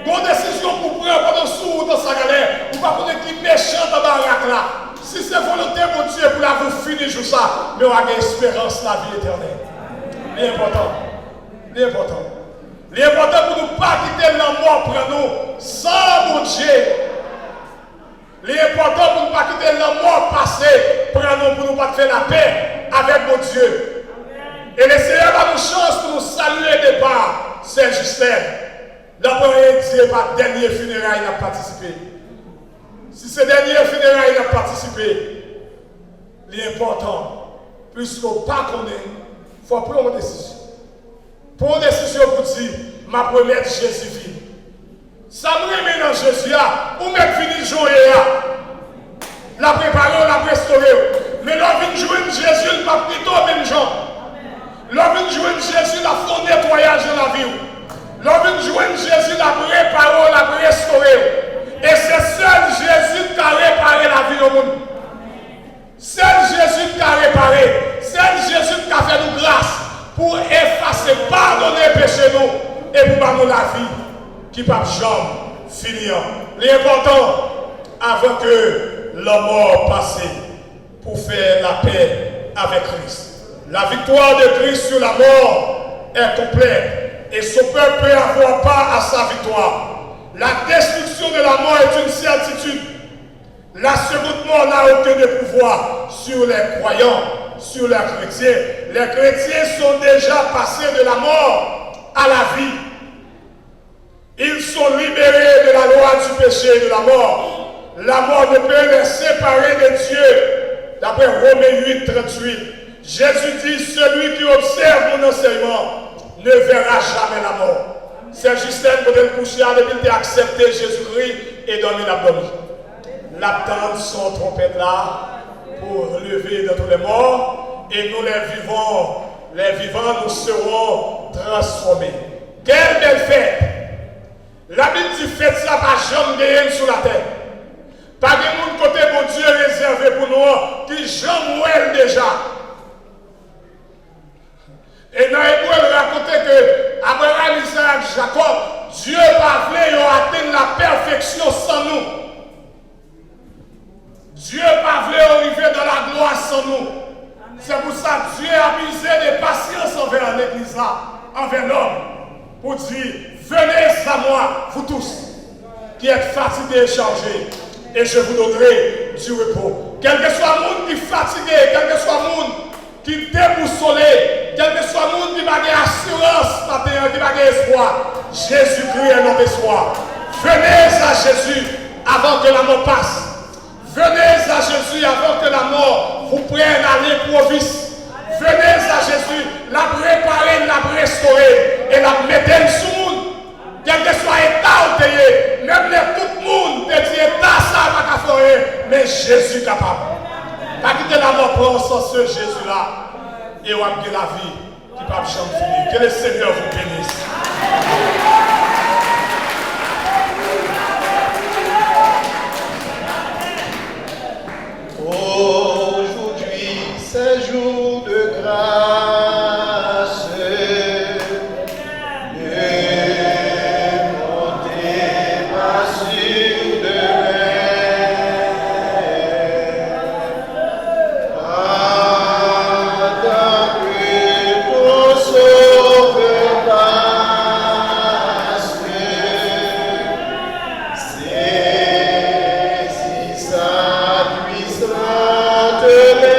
Une décision pour prendre pendant sous dans sa galère, ou pas connaître qui méchant dans la baraque là. Si c'est volonté de Dieu pour la vous finir sur ça, mais on a une espérance la vie éternelle. L'important. L'important. L'important pour ne pas quitter la mort pour nous sans mon Dieu. L'important pour ne pas quitter la mort passée pour ne pas faire la paix avec mon Dieu. Et le Seigneur a une chance pour nous saluer de départ, Saint-Ghislaine. D'abord, il dit par dernier funérailles, il a participé. Si ce dernier funérailles, il a participé, l'important, puisqu'on ne pas connaît, il faut prendre une décision. Pour une décision pour dire, ma première Jésus vit. Ça me remet dans Jésus, ou même fini jouer, la préparer, la restaurer. Mais l'on vient jouer Jésus, il va plutôt même gens. L'on vient jouer Jésus, la fond nettoyage de la vie. L'on vient jouer Jésus, la préparer, la restaurer. Et c'est seul Jésus qui a réparé la vie au monde. Seul Jésus qui a réparé. C'est c'est Jésus qui a fait nous grâce pour effacer, pardonner péché nous et pour nous la vie qui ne peut jamais finir. L'important, avant que la mort passe, pour faire la paix avec Christ. La victoire de Christ sur la mort est complète et son peuple peut avoir part à sa victoire. La destruction de la mort est une certitude. La seconde mort n'a aucun pouvoir sur les croyants, sur les chrétiens. Les chrétiens sont déjà passés de la mort à la vie. Ils sont libérés de la loi du péché et de la mort. La mort ne peut les séparer de Dieu. D'après Romains 8, 38, Jésus dit, celui qui observe mon enseignement ne verra jamais la mort. C'est Justin pour le coucher à l'habitude accepter Jésus-Christ et donner la bonne vie. L'attente son trompette là pour lever de tous les morts et nous les vivants nous serons transformés. Quelle belle fête! La Bible dit fête ça par jamais sur la terre. Pas de monde côté bon Dieu réservé pour nous qui jamais déjà. Et dans l'Hébreu, il raconte que Abraham, Isaac, Jacob, Dieu pas voulu atteindre la perfection sans nous. Dieu pas voulu arriver dans la gloire sans nous. C'est pour ça que Dieu a misé de patience envers l'Église, envers l'homme, pour dire, venez à moi, vous tous, qui êtes fatigués et chargés, et je vous donnerai du repos. Quel que soit le monde qui est fatigué, quel que soit le monde qui est déboussolé, quel que soit le monde qui n'a pas assurance, qui n'a pas espoir, Jésus-Christ est notre espoir. Venez à Jésus avant que la mort passe. Venez à Jésus avant que la mort vous prenne à l'improviste. Venez à Jésus, la préparer, la restaurer et la mettre sous le monde. Quel que soit l'état où tu es, même tout le monde te dit état ça va pas faire, mais Jésus est capable. Pas quitter la mort prendre sans ce Jésus-là et on va la vie qui ne peut jamais finir. Que le Seigneur vous bénisse. Aujourd'hui, c'est jour de grâce. Ne comptez pas sur demain. Attends que ton sauveur passe. Saisis sa puissante main.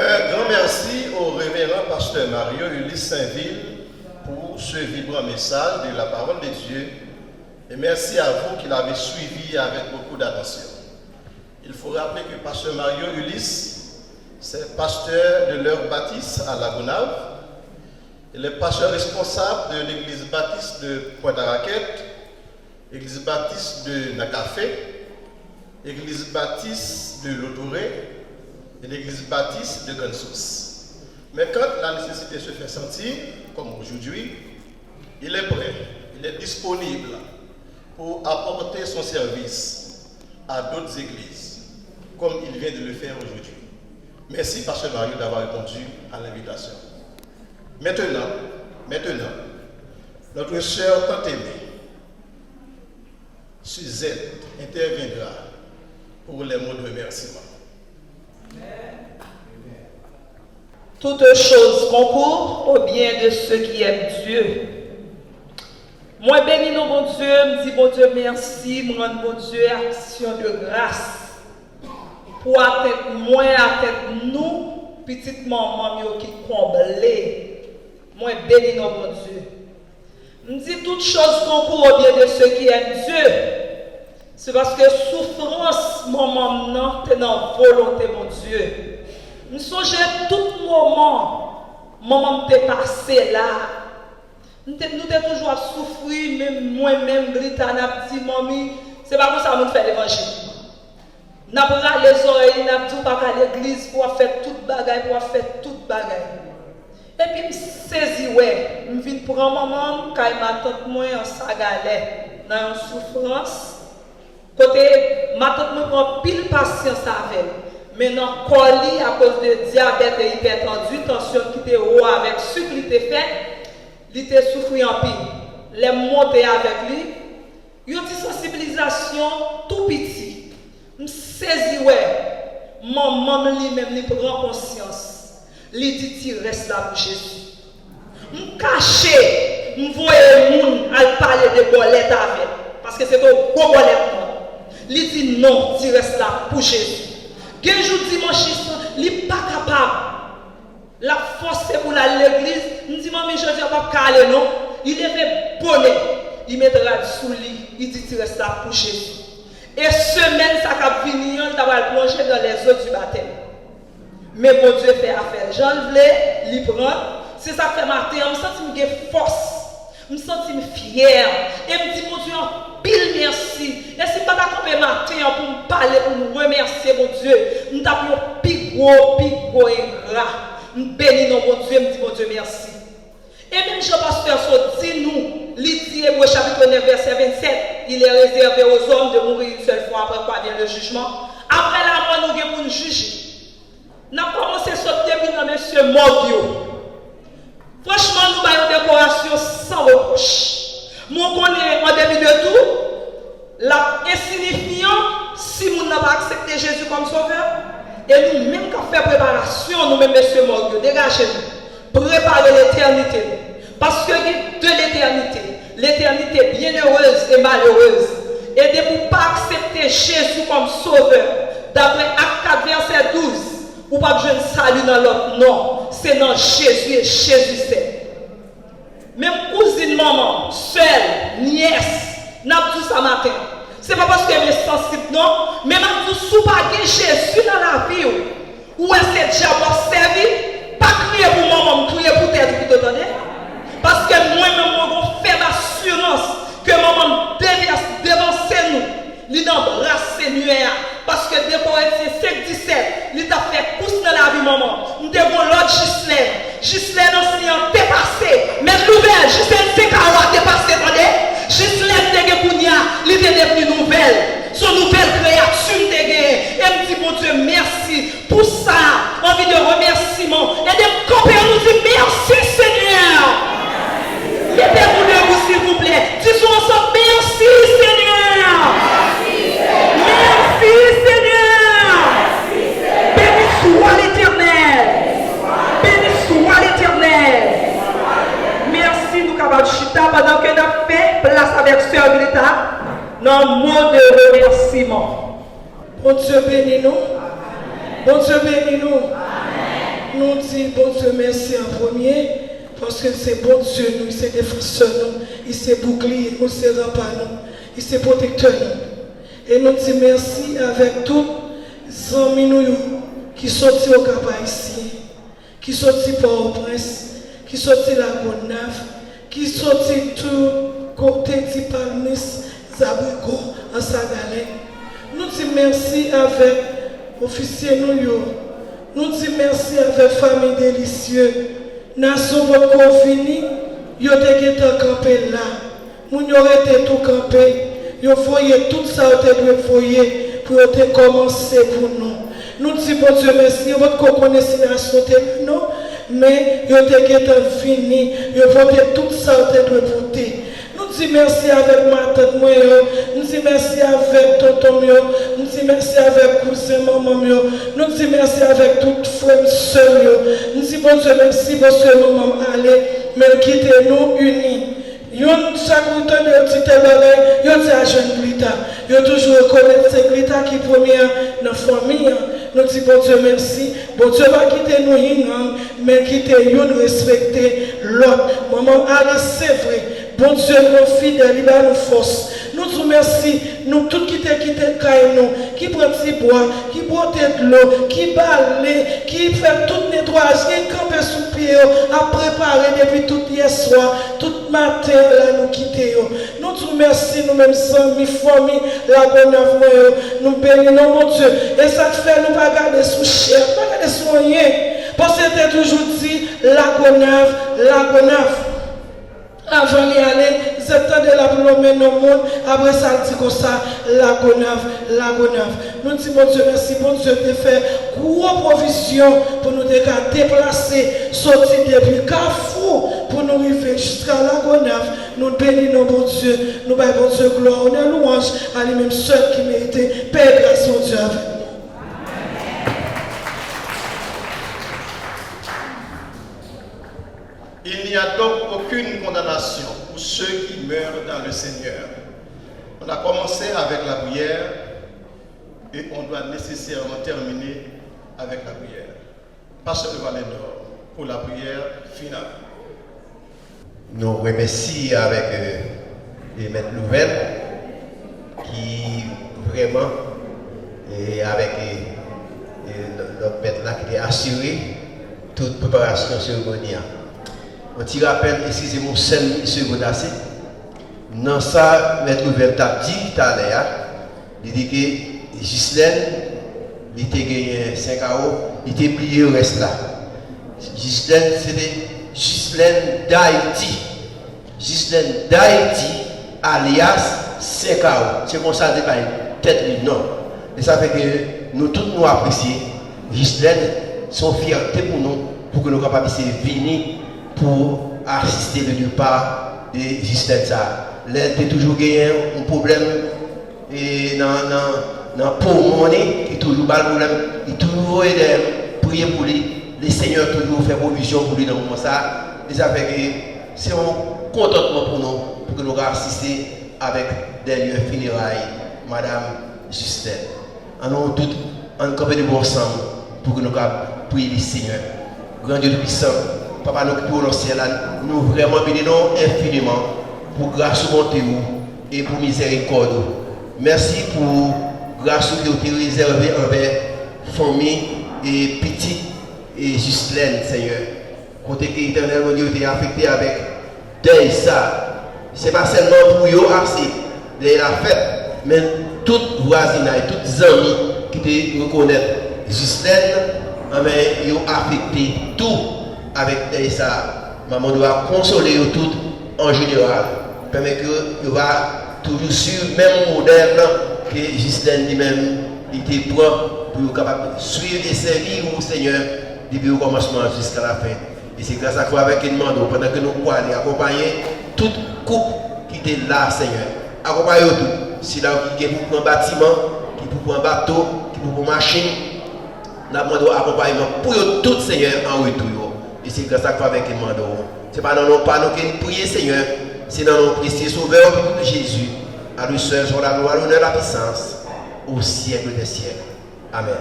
Un grand merci au révérend pasteur Mario Ulysse Saint-Ville pour ce vibrant message de la parole de Dieu. Et merci à vous qui l'avez suivi avec beaucoup d'attention. Il faut rappeler que pasteur Mario Ulysse, c'est pasteur de l'heure baptiste à La Gonave. Il est pasteur responsable de l'église baptiste de Pointe-à-Raquette, l'église baptiste de Nakafé, l'église baptiste de Lotoré et l'église baptiste de Gansous. Mais quand la nécessité se fait sentir, comme aujourd'hui, il est prêt, il est disponible pour apporter son service à d'autres églises, comme il vient de le faire aujourd'hui. Merci, pasteur Mario, d'avoir répondu à l'invitation. Maintenant, notre chère tante aimée, Suzette, interviendra pour les mots de remerciement. Toutes choses concourent au bien de ceux qui aiment Dieu. Moi bénis nous, bon Dieu, me dis bon Dieu merci, me rends bon Dieu action de grâce pour atteindre moi, atteindre nous, petite maman qui comblé. Moi, béni nos bon Dieu. Me dit toutes choses concourent au bien de ceux qui aiment Dieu. C'est parce que souffrance, maman, non, t'es dans volonté, mon Dieu. Nous songeons tout moment, maman t'est passé là. Nous t'es toujours à souffrir, même moi-même, Grita, n'a dit, mamie, c'est pas comme ça que nous faisons l'évangile. N'a pas les oreilles, n'a dit pas à l'église pour faire toute bagaille, Et puis, je me saisis, ouais, je viens prendre maman, quand ma tante moi en sagalais, dans une souffrance. Côté, ma tante me prend pile patience avec elle. Mais dans le colis, à cause de diabète et hypertendu, tension qui était haut avec sucre qui était fait, il était souffert en pile. Les monter avec lui, il y a une sensibilisation tout petit. Je me saisis, ouais, maman lui-même, il prend conscience. Il dit, tu restes là pour Jésus. Je me cache, je vois les gens à parler de bolette avec. Parce que c'est un gros bolette. Il dit, non, tu restes là pour Jésus. Quel jour dimanche, il n'est pas capable. La force c'est pour l'église. Il dit, maman, je ne vais pas caler, non. Il est fait bonnet. Il mettra sous lit. Il dit, tu restes là pour Jésus. Et semaine, ça va venir, il va plonger dans les eaux du baptême. Mais mon Dieu fait affaire. J'en voulais, il prend. C'est ça que fait matin. Je me sens que j'ai force. Je me sens fière. Et je me dis, mon Dieu, pile merci. Et si pas d'accord matin pour me parler, pour me remercier, mon Dieu, je t'appelle pigo et gras. Je bénis mon Dieu, je me dis, mon Dieu, merci. Et même Jean-Pasteur dit nous, l'Étit Hébreu chapitre 9, verset 27, il est réservé aux hommes de mourir une seule fois, après quoi vient le jugement. Après la mort, nous avons nous juger. Nous avons commencé à sauter dans M. Mordio. Franchement, nous avons une décoration sans reproche. Mon connaît en début de tout, la insignifiant si nous n'avons pas accepté Jésus comme sauveur. Et nous, même quand on fait préparation, nous-mêmes, M. Mordio, dégagez-nous. Préparez l'éternité. Parce que de l'éternité, l'éternité bienheureuse et malheureuse. Et de ne pas accepter Jésus comme sauveur. D'après Acte 4, verset 12. Ou pas besoin de salut dans l'autre nom. C'est dans Jésus et Jésus c'est. Même cousine, maman, seule, nièce, n'a pas dit ça matin. C'est pas parce qu'elle est sensible, non. Mais n'a pas dit sous pas Jésus dans la vie. Ou est-ce que Dieu a servi? Pas crier pour maman, crier pour tête, vous entendez? Parce que moi-même, je fais l'assurance que maman devance nous. Il embrasse ses nuages. Parce que dès Corinthiens 5-17, il t'a fait pousse dans la vie, maman. Nous devons l'autre Gislaine. Gislaine ancien dépassé. Mais nouvelle, Gislaine c'est qu'à dépassé, attendez. Gislaine Tegekounia, il est devenu nouvelle. Son nouvelle créature de guerre. Et me dit, mon Dieu, merci pour ça. Envie de remerciement. Et de camper, nous dit merci, Seigneur. Mettez-vous debout, s'il vous plaît. Disons ensemble, merci, Seigneur. Merci, Seigneur. Béni soit l'Éternel. Béni soit l'Éternel. Merci, nous capables de chita pendant que nous avons fait place avec Sœur Grita. Dans le mot de remerciement. Bon Dieu bénis nous. Bon Dieu bénis nous. Nous disons bon Dieu merci en premier. Parce que c'est bon Dieu nous, c'est défenseur nous, il c'est bouclier nous, c'est rempart nous, il c'est protecteur nous. Et nous disons merci avec tous les amis nous qui sont au Cap ici, qui sont Port-au-Prince, qui sont la Gonave, qui sont tout côté de Palmis, Zabrigo, en Sagalais. Nous disons merci avec officiers nous disons merci avec famille délicieuse. Nation votre confini, yo te gete campé là. Moun yo été tout campé. Yo voyez tout ça te doit voyer pour te commencer pour nous. Nous disons bon Dieu merci votre connaissance te non, mais yo te gete fini. Yo voyez tout ça te doit porter. Nous disons merci avec ma tante moi nous disons merci avec tonton yo, nous disons merci avec cousin maman yo, nous disons merci avec toutes frères sœurs yo. Nous disons bon Dieu merci parce que maman allez mais quittez nous unis Yon chaque temps de petit bagay, yon dit à jeune glita. Yon toujours reconnaître c'est glita qui première dans famille. Nous disons bon Dieu merci. Bon Dieu va quitter nous mais quitter yon respecter l'autre. Maman Alice c'est vrai. Bon Dieu nous fidèle, il va nous force. Nous te remercions, nous tous qui te quittent nous, qui prennent petit bois, qui boivent de l'eau, qui balent, qui fait tout nettoyage, qui campent sous pied, à préparer depuis tout hier soir, tout matin là nous quitter. Nous te remercions, nous-mêmes amis, famille, la bonne œuvre, nous bénissons mon Dieu. Et ça fait nous pas garder sous chair, pas garder sous rien. Parce que c'était toujours dit, la bonne œuvre, la bonne œuvre. Avant d'y aller, j'attendais la plomée dans le monde. Après ça, dit comme ça, la gonave. Nous disons, mon Dieu, merci, bon Dieu, de faire gros provision pour nous déplacer, sortir depuis Carrefour pour nous arriver jusqu'à la gonave. Nous bénissons, bon Dieu, nous baillons, bon Dieu, gloire, honneur, louange à lui-même seul qui méritait. Père, grâce, mon Dieu, avec nous. Il n'y a donc aucune condamnation pour ceux qui meurent dans le Seigneur. On a commencé avec la prière et on doit nécessairement terminer avec la prière. Pasteur de Valénor pour la prière finale. Nous remercions avec les maîtres nouvelles qui vraiment, et avec notre maître là qui a assuré toute préparation cérémoniale. On t'y rappelle, excusez-moi, 5 secondes assez. Dans ça, maître nouvelle t'a dit tout à l'heure, il dit que Ghislaine, il était gagné 5 AO, il était plié au reste là. Ghislaine, c'était Ghislaine d'Haïti. Ghislaine d'Haïti, alias 5 AO. C'est comme ça, c'est pas une tête, non. Et ça fait que nous tous nous apprécions. Ghislaine, son fierté pour nous, pour que nous soyons capables de venir pour assister le repas de Ghislaine. L'aide est toujours gagné un problème et dans pour qui est toujours pas le problème. Il toujours prier pour lui. Le Seigneur toujours fait provision pour lui dans le moment ça. Et ça fait que c'est un contentement pour nous, pour que nous puissions assister avec des lieux funérailles, Madame Ghislaine. Nous tous, en compagnie ensemble, pour que nous puissions prier le Seigneur. Grand Dieu puissant, Papa, nous qui au ciel, nous vraiment bénissons infiniment pour grâce monter et pour miséricorde. Merci pour grâce qui a été réservée envers famille et petite et Ghislaine, Seigneur. Côté que l'éternel, mon Dieu, était affecté avec deuil ça. Ce n'est pas seulement pour eux assez de la fête, mais tout voisinage, tous les amis qui te reconnaissent. Ghislaine, ils ont affecté tout avec deuil ça. Maman doit consoler eux toutes en général. Permet que il va toujours sur le même modèle que Ghislaine lui-même était prêt pour être capable de suivre et servir au Seigneur depuis le commencement jusqu'à la fin. Et c'est grâce à quoi avec une demande, pendant que nous pouvons aller accompagner toute couple qui était là, Seigneur. Accompagner tout. Si là qui est pour un bâtiment, qui pour un bateau, qui pour une machine, nous demandons accompagnement pour tout, Seigneur, en retour. Et c'est grâce à quoi avec une demande. Ce n'est pas dans nos pas nous qui prions, Seigneur. C'est dans nos précieux sauveurs de Jésus. À lui seul, sur la gloire, l'honneur, la puissance, au siècle des siècles. Amen.